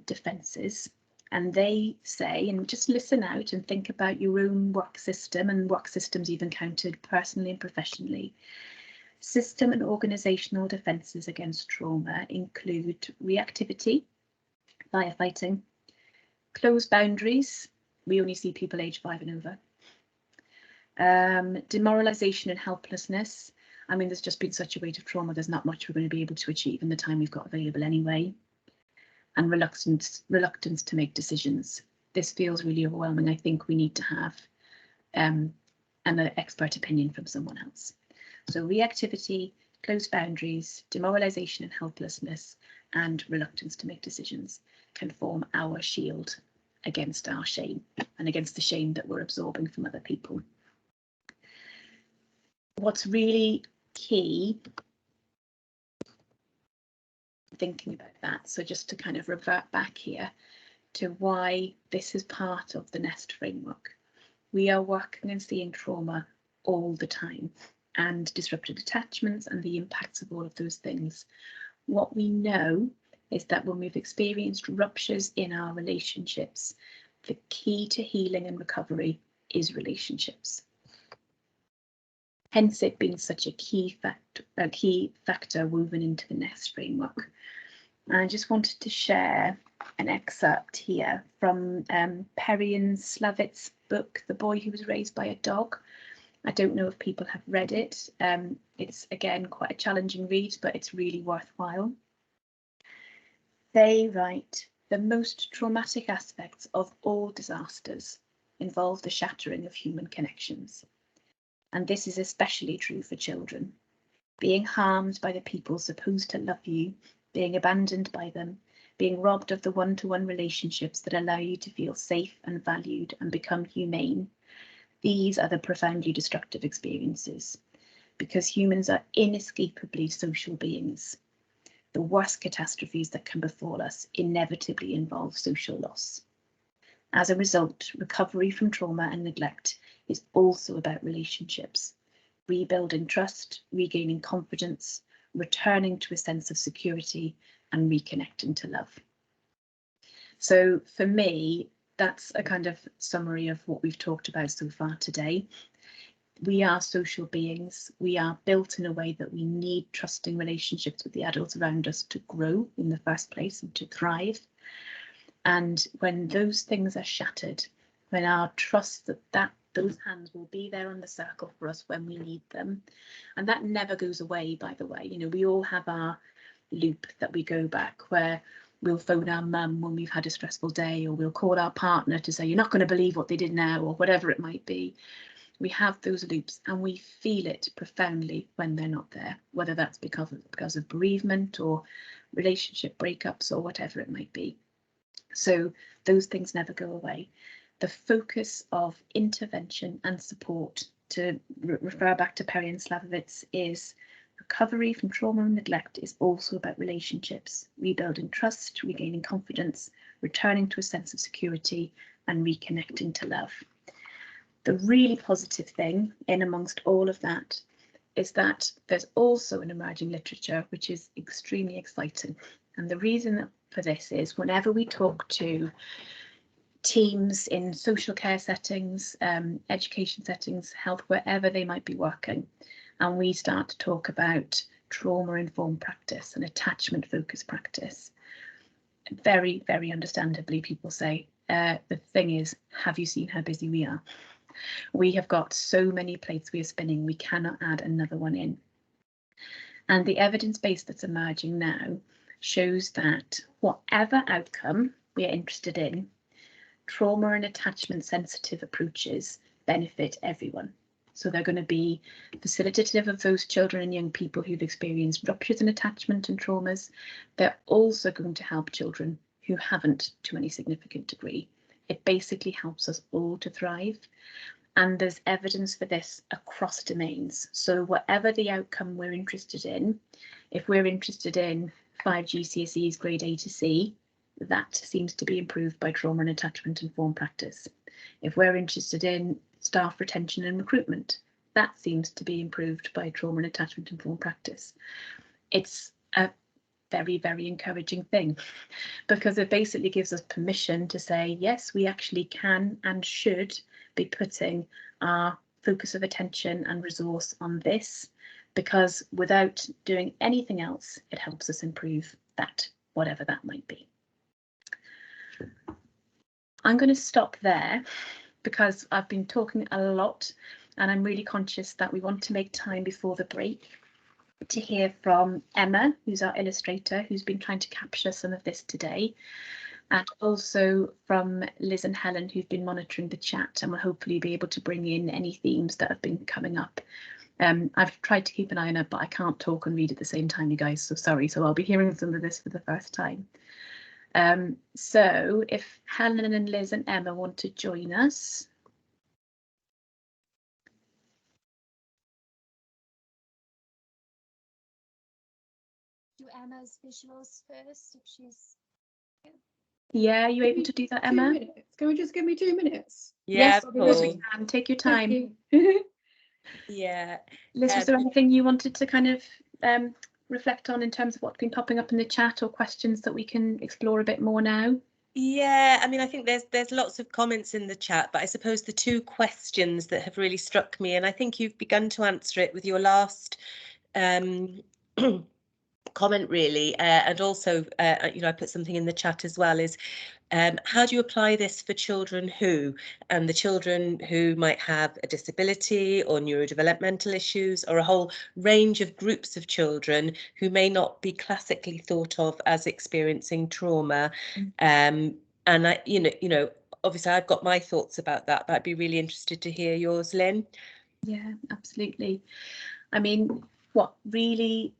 defences, and they say, and just listen out and think about your own work system and work systems you've encountered personally and professionally. System and organisational defences against trauma include reactivity, firefighting, closed boundaries, we only see people aged 5 and over, demoralisation and helplessness. I mean, there's just been such a weight of trauma, there's not much we're going to be able to achieve in the time we've got available anyway. And reluctance to make decisions. This feels really overwhelming. I think we need to have an expert opinion from someone else. So reactivity, closed boundaries, demoralisation and helplessness, and reluctance to make decisions can form our shield against our shame and against the shame that we're absorbing from other people. What's really key, thinking about that, so just to kind of revert back here to why this is part of the NEST framework. We are working and seeing trauma all the time, and disrupted attachments and the impacts of all of those things. What we know is that when we've experienced ruptures in our relationships, the key to healing and recovery is relationships. Hence it being such a key factor woven into the NEST framework. And I just wanted to share an excerpt here from Perrin Slavitt's book, The Boy Who Was Raised by a Dog. I don't know if people have read it. It's, again, quite a challenging read, but it's really worthwhile. They write, the most traumatic aspects of all disasters involve the shattering of human connections. And this is especially true for children. Being harmed by the people supposed to love you, being abandoned by them, being robbed of the one-to-one relationships that allow you to feel safe and valued and become humane. These are the profoundly destructive experiences, because humans are inescapably social beings. The worst catastrophes that can befall us inevitably involve social loss. As a result, recovery from trauma and neglect is also about relationships, rebuilding trust, regaining confidence, returning to a sense of security, and reconnecting to love. So for me, that's a kind of summary of what we've talked about so far today. We are social beings. We are built in a way that we need trusting relationships with the adults around us to grow in the first place and to thrive. And when those things are shattered, when our trust that those hands will be there on the circle for us when we need them, and that never goes away, by the way. You know, we all have our loop that we go back where we'll phone our mum when we've had a stressful day, or we'll call our partner to say, you're not going to believe what they did now, or whatever it might be. We have those loops and we feel it profoundly when they're not there, whether that's because of bereavement or relationship breakups or whatever it might be. So those things never go away. The focus of intervention and support, to refer back to Perrin Slavitt's, is recovery from trauma and neglect is also about relationships, rebuilding trust, regaining confidence, returning to a sense of security, and reconnecting to love. The really positive thing in amongst all of that is that there's also an emerging literature which is extremely exciting. And the reason for this is whenever we talk to teams in social care settings, education settings, health, wherever they might be working, and we start to talk about trauma-informed practice and attachment-focused practice, very, very understandably, people say, the thing is, have you seen how busy we are? We have got so many plates we are spinning, we cannot add another one in. And the evidence base that's emerging now shows that whatever outcome we are interested in, trauma and attachment sensitive approaches benefit everyone. So they're going to be facilitative of those children and young people who've experienced ruptures in attachment and traumas. They're also going to help children who haven't to any significant degree. It basically helps us all to thrive. And there's evidence for this across domains. So whatever the outcome we're interested in, if we're interested in 5 GCSEs grade A to C, that seems to be improved by trauma and attachment informed practice. If we're interested in staff retention and recruitment, that seems to be improved by trauma and attachment informed practice. It's a very, very encouraging thing, because it basically gives us permission to say, yes, we actually can and should be putting our focus of attention and resource on this, because without doing anything else, it helps us improve that, whatever that might be. I'm going to stop there because I've been talking a lot and I'm really conscious that we want to make time before the break to hear from Emma, who's our illustrator, who's been trying to capture some of this today, and also from Liz and Helen, who've been monitoring the chat and will hopefully be able to bring in any themes that have been coming up I've tried to keep an eye on it, but I can't talk and read at the same time, you guys, so sorry. So I'll be hearing some of this for the first time. So if Helen and Liz and Emma want to join us. Do Emma's visuals first if she's. Yeah, are you able to do that, Emma? 2 minutes. Can we just give me 2 minutes? Yeah, Yes, of course we can. Take your time. Yeah. Liz, was there anything you wanted to kind of reflect on in terms of what's been popping up in the chat or questions that we can explore a bit more now? Yeah, I mean, I think there's lots of comments in the chat, but I suppose the two questions that have really struck me, and I think you've begun to answer it with your last comment really, and also you know, I put something in the chat as well, is how do you apply this for children who, and the children who might have a disability or neurodevelopmental issues, or a whole range of groups of children who may not be classically thought of as experiencing trauma. And I, you know, obviously I've got my thoughts about that, but I'd be really interested to hear yours, Lynn. Yeah, absolutely. I mean, what really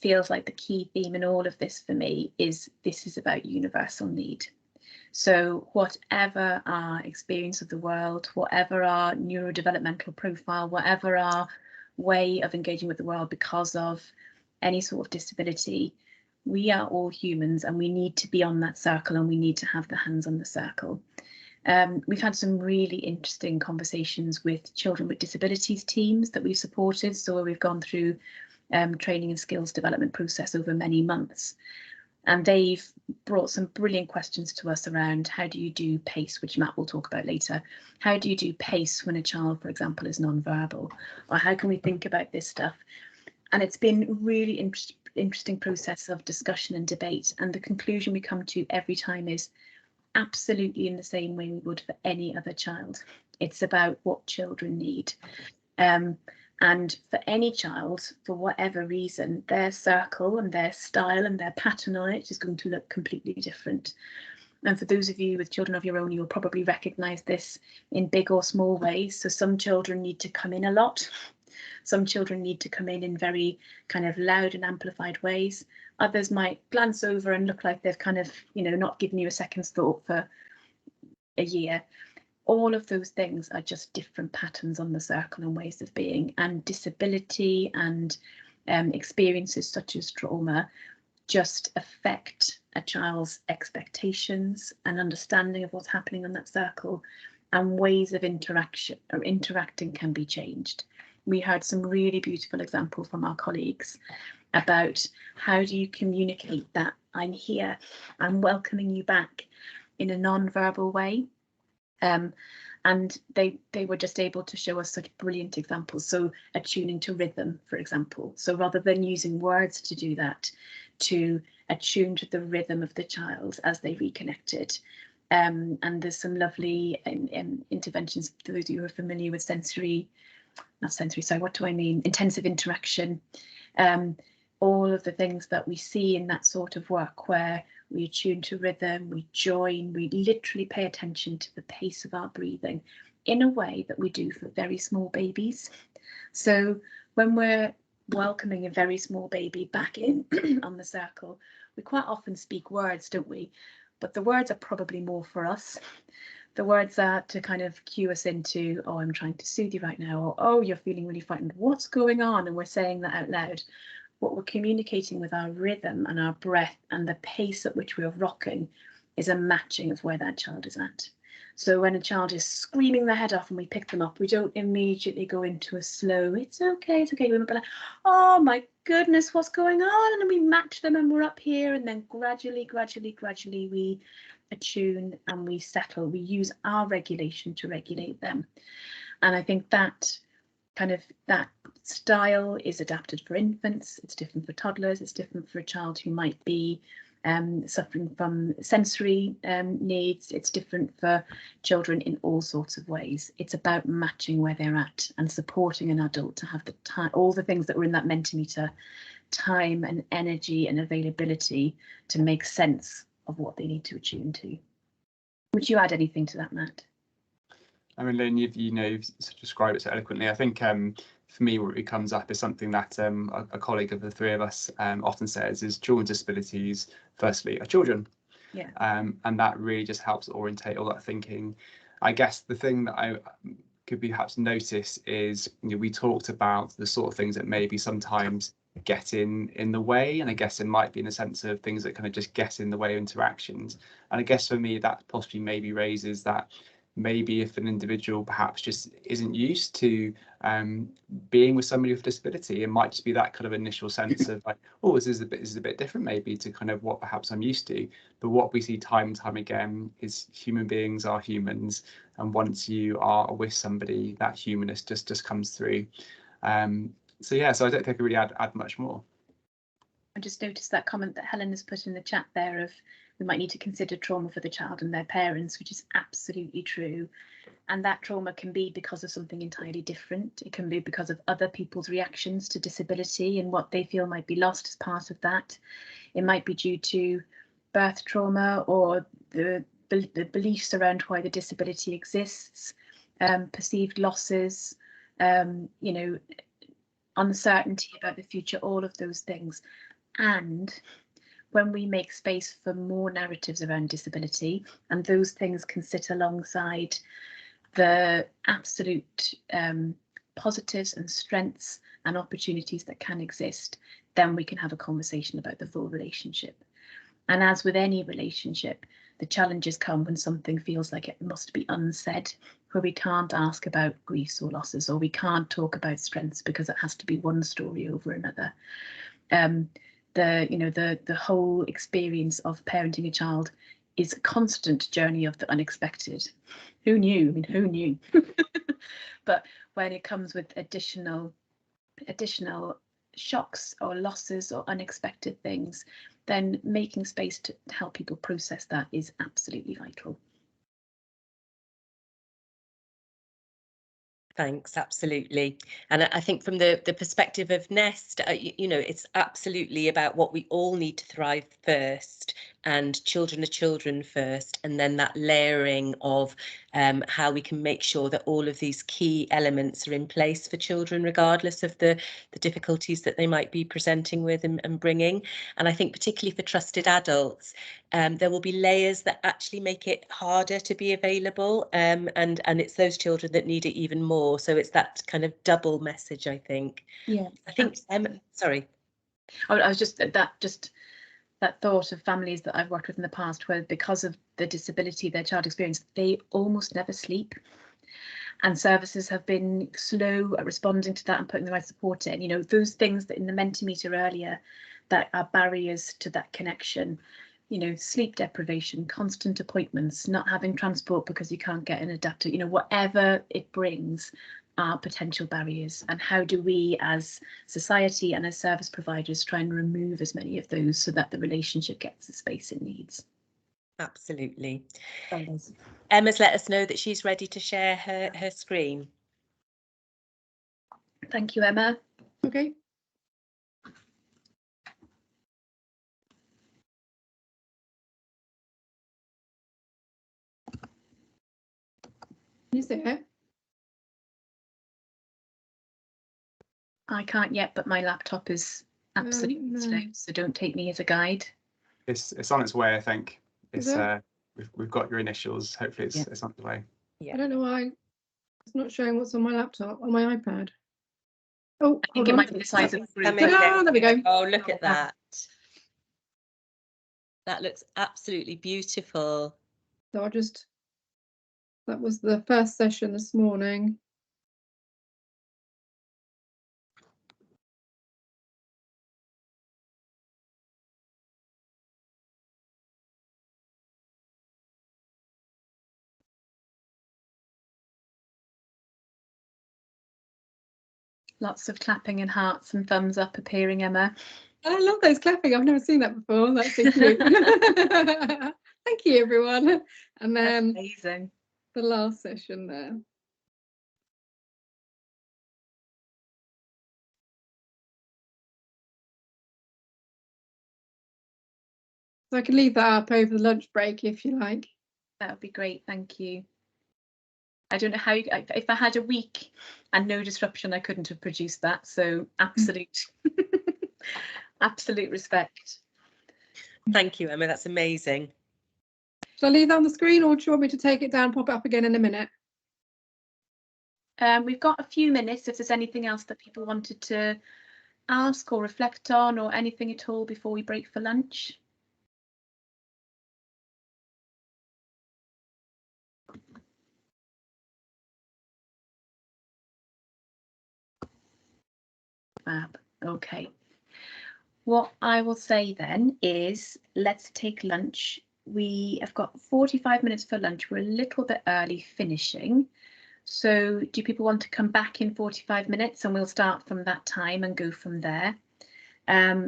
feels like the key theme in all of this for me is this is about universal need. So whatever our experience of the world, whatever our neurodevelopmental profile, whatever our way of engaging with the world because of any sort of disability, we are all humans and we need to be on that circle and we need to have the hands on the circle. We've had some really interesting conversations with children with disabilities teams that we've supported. So we've gone through training and skills development process over many months. And they've brought some brilliant questions to us around how do you do PACE, which Matt will talk about later. How do you do PACE when a child, for example, is non-verbal? Or how can we think about this stuff? And it's been a really interesting process of discussion and debate. And the conclusion we come to every time is absolutely in the same way we would for any other child. It's about what children need. And for any child, for whatever reason, their circle and their style and their pattern on it is going to look completely different. And for those of you with children of your own, you'll probably recognise this in big or small ways. So some children need to come in a lot. Some children need to come in very kind of loud and amplified ways. Others might glance over and look like they've kind of, you know, not given you a second's thought for a year. All of those things are just different patterns on the circle and ways of being, and disability and experiences such as trauma just affect a child's expectations and understanding of what's happening on that circle, and ways of interaction or interacting can be changed. We heard some really beautiful examples from our colleagues about how do you communicate that I'm here, I'm welcoming you back in a non-verbal way. And they were just able to show us such brilliant examples. So attuning to rhythm, for example. So rather than using words to do that, to attune to the rhythm of the child as they reconnected. And there's some lovely interventions for those of you who are familiar with intensive interaction. All of the things that we see in that sort of work where we attune to rhythm, we join, we literally pay attention to the pace of our breathing in a way that we do for very small babies. So when we're welcoming a very small baby back in on the circle, we quite often speak words, don't we? But the words are probably more for us. The words are to kind of cue us into, oh, I'm trying to soothe you right now, or oh, you're feeling really frightened. What's going on? And we're saying that out loud. What we're communicating with our rhythm and our breath and the pace at which we're rocking is a matching of where that child is at. So when a child is screaming their head off and we pick them up, we don't immediately go into a slow, it's okay, it's okay. We might be like, oh my goodness, what's going on? And then we match them and we're up here, and then gradually we attune and we settle. We use our regulation to regulate them. And I think that that style is adapted for infants, it's different for toddlers, it's different for a child who might be suffering from sensory needs, it's different for children in all sorts of ways. It's about matching where they're at and supporting an adult to have the time, all the things that were in that Mentimeter, time and energy and availability to make sense of what they need to attune to. Would you add anything to that, Matt? I mean, Lynn, you've described it so eloquently. I think for me, what it comes up is something that a colleague of the three of us often says is children's disabilities, firstly, are children. Yeah. And that really just helps orientate all that thinking. I guess the thing that I could perhaps notice is, we talked about the sort of things that maybe sometimes get in the way, and I guess it might be in the sense of things that kind of just get in the way of interactions. And I guess for me, that possibly maybe raises that maybe if an individual perhaps just isn't used to being with somebody with a disability, it might just be that kind of initial sense of like, oh, this is a bit different maybe to kind of what perhaps I'm used to. But what we see time and time again is human beings are humans, and once you are with somebody, that humanness just comes through. So yeah, so I don't think I could really add much more. I just noticed that comment that Helen has put in the chat there of we might need to consider trauma for the child and their parents, which is absolutely true. And that trauma can be because of something entirely different. It can be because of other people's reactions to disability and what they feel might be lost as part of that. It might be due to birth trauma or the beliefs around why the disability exists, perceived losses, you know, uncertainty about the future, all of those things. And when we make space for more narratives around disability, and those things can sit alongside the absolute positives and strengths and opportunities that can exist, then we can have a conversation about the full relationship. And as with any relationship, the challenges come when something feels like it must be unsaid, where we can't ask about griefs or losses, or we can't talk about strengths because it has to be one story over another. The whole experience of parenting a child is a constant journey of the unexpected. Who knew? I mean, who knew? But when it comes with additional shocks or losses or unexpected things, then making space to help people process that is absolutely vital. Thanks, absolutely. And I think from the perspective of Nest, it's absolutely about what we all need to thrive first, and children are children first, and then that layering of how we can make sure that all of these key elements are in place for children, regardless of the difficulties that they might be presenting with and bringing. And I think particularly for trusted adults, there will be layers that actually make it harder to be available, and it's those children that need it even more. So it's that kind of double message, I think. Yeah, I think sorry. I was just that thought of families that I've worked with in the past where because of the disability their child experienced, they almost never sleep. And services have been slow at responding to that and putting the right support in. You know, those things that in the Mentimeter earlier that are barriers to that connection. You know, sleep deprivation, constant appointments, not having transport because you can't get an adapter, you know, whatever it brings are potential barriers. And how do we as society and as service providers try and remove as many of those so that the relationship gets the space it needs? Absolutely. Emma's let us know that she's ready to share her screen. Thank you, Emma. Okay. Is it? I can't yet, but my laptop is absolutely slow, so don't take me as a guide. It's on its way, I think. Is it? We've got your initials. Hopefully it's on the way. Yeah. I don't know why it's not showing what's on my laptop, on my iPad. Oh, I think it might be the size of the group. Oh, there we go. Oh, look at that. That looks absolutely beautiful. So that was the first session this morning. Lots of clapping and hearts and thumbs up appearing, Emma. I love those clapping. I've never seen that before. That's so cute. Thank you, everyone. And then amazing. The last session there. So I can leave that up over the lunch break if you like. That would be great. Thank you. I don't know how if I had a week and no disruption, I couldn't have produced that. So absolute absolute respect. Thank you, Emma. That's amazing. Shall I leave that on the screen, or do you want me to take it down, pop it up again in a minute? We've got a few minutes if there's anything else that people wanted to ask or reflect on, or anything at all before we break for lunch. Fab. Okay. What I will say then is let's take lunch. We have got 45 minutes for lunch. We're a little bit early finishing. So do people want to come back in 45 minutes and we'll start from that time and go from there?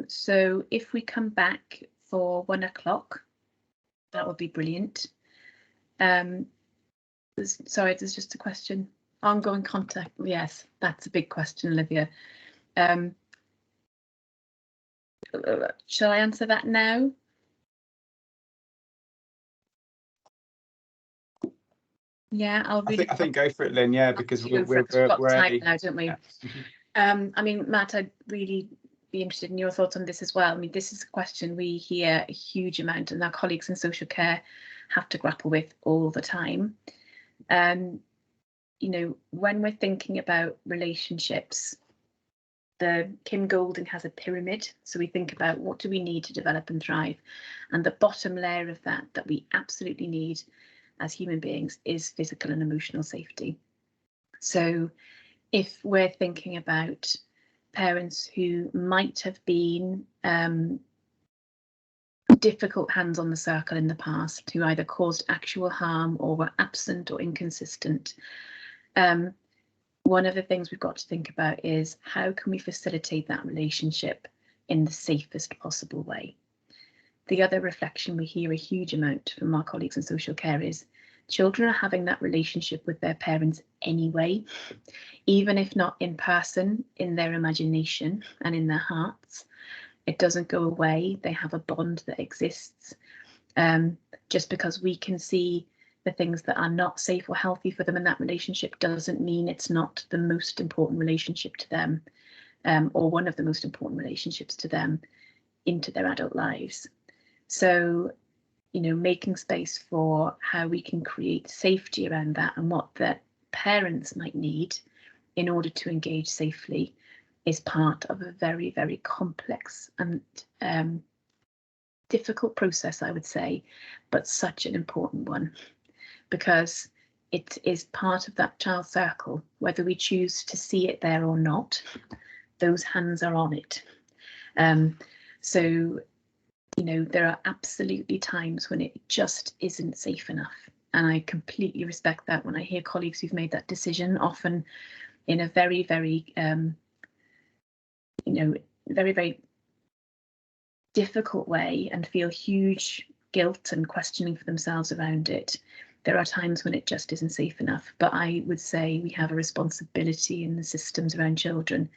So if we come back for 1 o'clock, that would be brilliant. Sorry, there's just a question. Ongoing contact. Yes, that's a big question, Olivia. Shall I answer that now? Yeah, I think go for it, Lynn. Yeah, because we're time now, don't we? Yeah. I mean, Matt, I'd really be interested in your thoughts on this as well. I mean, this is a question we hear a huge amount, and our colleagues in social care have to grapple with all the time. You know, when we're thinking about relationships, Kim Golding has a pyramid. So we think about what do we need to develop and thrive, and the bottom layer of that we absolutely need as human beings is physical and emotional safety. So if we're thinking about parents who might have been difficult hands on the circle in the past, who either caused actual harm or were absent or inconsistent, one of the things we've got to think about is how can we facilitate that relationship in the safest possible way? The other reflection we hear a huge amount from our colleagues in social care is children are having that relationship with their parents anyway, even if not in person, in their imagination and in their hearts. It doesn't go away. They have a bond that exists. Just because we can see the things that are not safe or healthy for them in that relationship doesn't mean it's not the most important relationship to them, or one of the most important relationships to them into their adult lives. So, you know, making space for how we can create safety around that and what the parents might need in order to engage safely is part of a very, very complex and difficult process, I would say, but such an important one, because it is part of that child circle, whether we choose to see it there or not, those hands are on it. So, you know, there are absolutely times when it just isn't safe enough. And I completely respect that when I hear colleagues who've made that decision, often in a very, very, you know, very, very difficult way, and feel huge guilt and questioning for themselves around it. There are times when it just isn't safe enough. But I would say we have a responsibility in the systems around children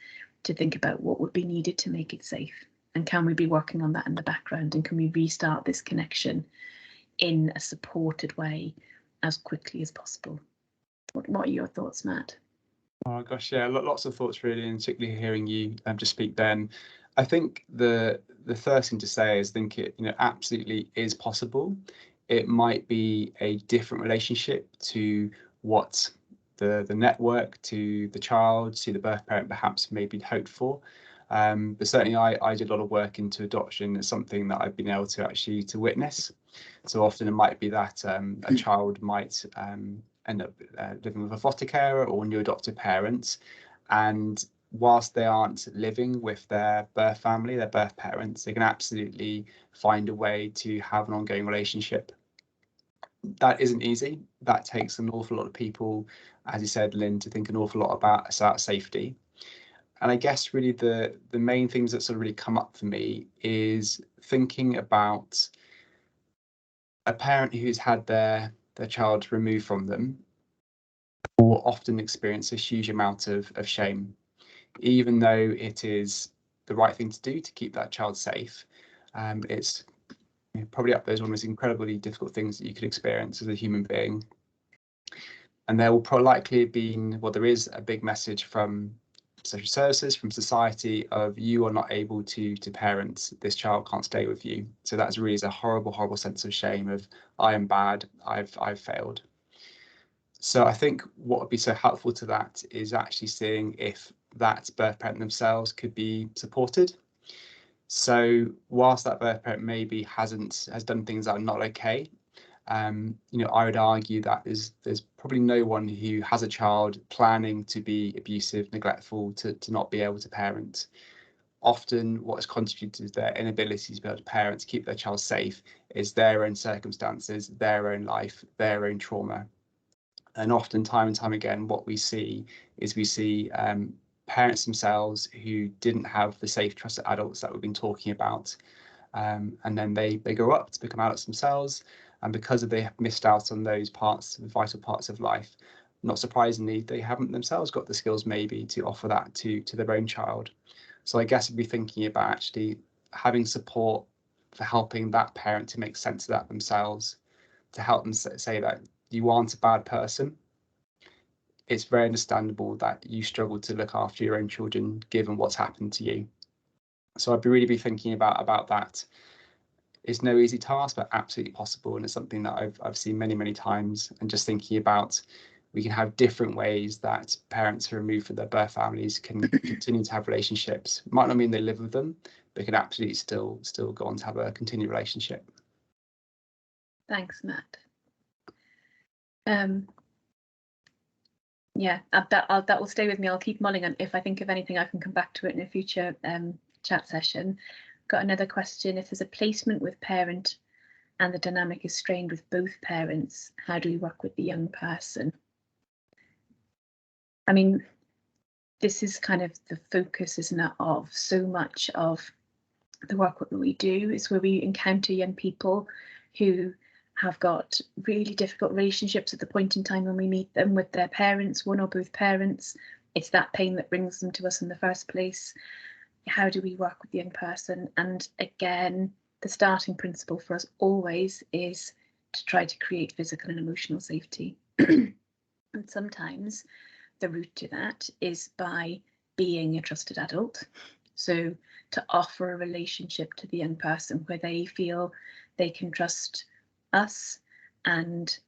to think about what would be needed to make it safe. And can we be working on that in the background? And can we restart this connection in a supported way as quickly as possible? What are your thoughts, Matt? Oh gosh, yeah, lots of thoughts really, and particularly hearing you just speak, Ben. I think the first thing to say is think it, you know, absolutely is possible. It might be a different relationship to what the network, to the child, to the birth parent perhaps maybe hoped for. But certainly I did a lot of work into adoption. It's something that I've been able to actually to witness. So often it might be that a child might end up living with a foster carer or new adopted parents, and whilst they aren't living with their birth family, their birth parents, they can absolutely find a way to have an ongoing relationship. That isn't easy. That takes an awful lot of people, as you said, Lynn, to think an awful lot about safety. And I guess really the main things that sort of really come up for me is thinking about a parent who's had their child removed from them will often experience a huge amount of shame, even though it is the right thing to do to keep that child safe. It's probably up there as one of the most incredibly difficult things that you could experience as a human being. And there will probably likely have been, well, there is a big message from social services, from society, of you are not able to parent, this child can't stay with you. So that's really a horrible sense of shame of, I am bad, I've failed. So I think what would be so helpful to that is actually seeing if that birth parent themselves could be supported. So whilst that birth parent maybe has done things that are not okay, you know, I would argue that there's probably no one who has a child planning to be abusive, neglectful, to not be able to parent. Often what has contributed to their inability to be able to parent, to keep their child safe, is their own circumstances, their own life, their own trauma. And often, time and time again, what we see is parents themselves who didn't have the safe, trusted adults that we've been talking about. And then they grow up to become adults themselves. And because they have missed out on those parts, vital parts of life, not surprisingly, they haven't themselves got the skills maybe to offer that to their own child. So I guess I'd be thinking about actually having support for helping that parent to make sense of that themselves, to help them say that you aren't a bad person. It's very understandable that you struggle to look after your own children given what's happened to you. So I'd really be thinking about that. It's no easy task, but absolutely possible, and it's something that I've seen many times. And just thinking about, we can have different ways that parents who are removed from their birth families can continue to have relationships. It might not mean they live with them, but can absolutely still go on to have a continued relationship. Thanks, Matt. Yeah, that will stay with me. I'll keep mulling on. If I think of anything, I can come back to it in a future chat session. Got another question. If there's a placement with parent and the dynamic is strained with both parents, how do we work with the young person? I mean, this is kind of the focus, isn't it, of so much of the work that we do, is where we encounter young people who have got really difficult relationships at the point in time when we meet them with their parents, one or both parents. It's that pain that brings them to us in the first place. How do we work with the young person? And again, the starting principle for us always is to try to create physical and emotional safety. And sometimes the route to that is by being a trusted adult. So to offer a relationship to the young person where they feel they can trust us, and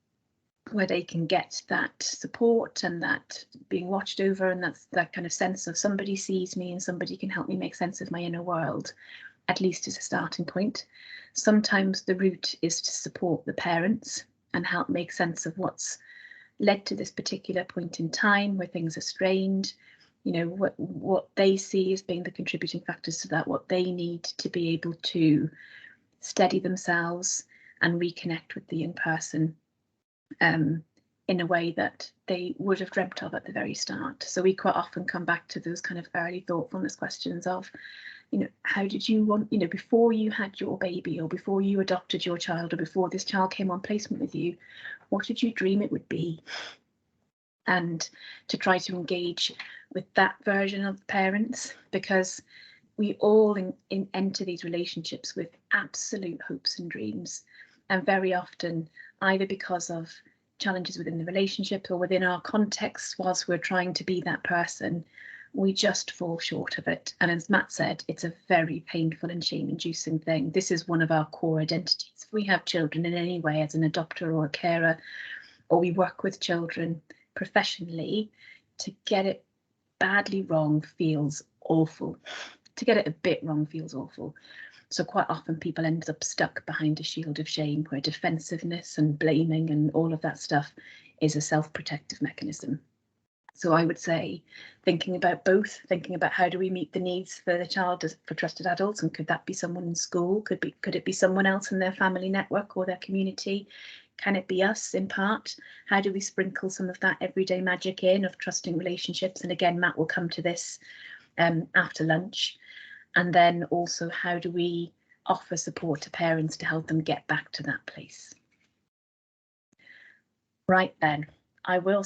where they can get that support and that being watched over, and that's that kind of sense of somebody sees me and somebody can help me make sense of my inner world, at least as a starting point. Sometimes the route is to support the parents and help make sense of what's led to this particular point in time where things are strained, you know, what they see as being the contributing factors to that, what they need to be able to steady themselves and reconnect with the young person in a way that they would have dreamt of at the very start. So we quite often come back to those kind of early thoughtfulness questions of, you know, how did you want, you know, before you had your baby, or before you adopted your child, or before this child came on placement with you, what did you dream it would be? And to try to engage with that version of the parents, because we all enter these relationships with absolute hopes and dreams, and very often either because of challenges within the relationship or within our context, whilst we're trying to be that person, we just fall short of it. And as Matt said, it's a very painful and shame-inducing thing. This is one of our core identities. If we have children in any way as an adopter or a carer, or we work with children professionally, to get it badly wrong feels awful. To get it a bit wrong feels awful. So quite often people end up stuck behind a shield of shame, where defensiveness and blaming and all of that stuff is a self-protective mechanism. So I would say thinking about both, thinking about how do we meet the needs for the child for trusted adults, and could that be someone in school? Could it be someone else in their family network or their community? Can it be us in part? How do we sprinkle some of that everyday magic in of trusting relationships? And again, Matt will come to this after lunch. And then also, how do we offer support to parents to help them get back to that place? Right then, I will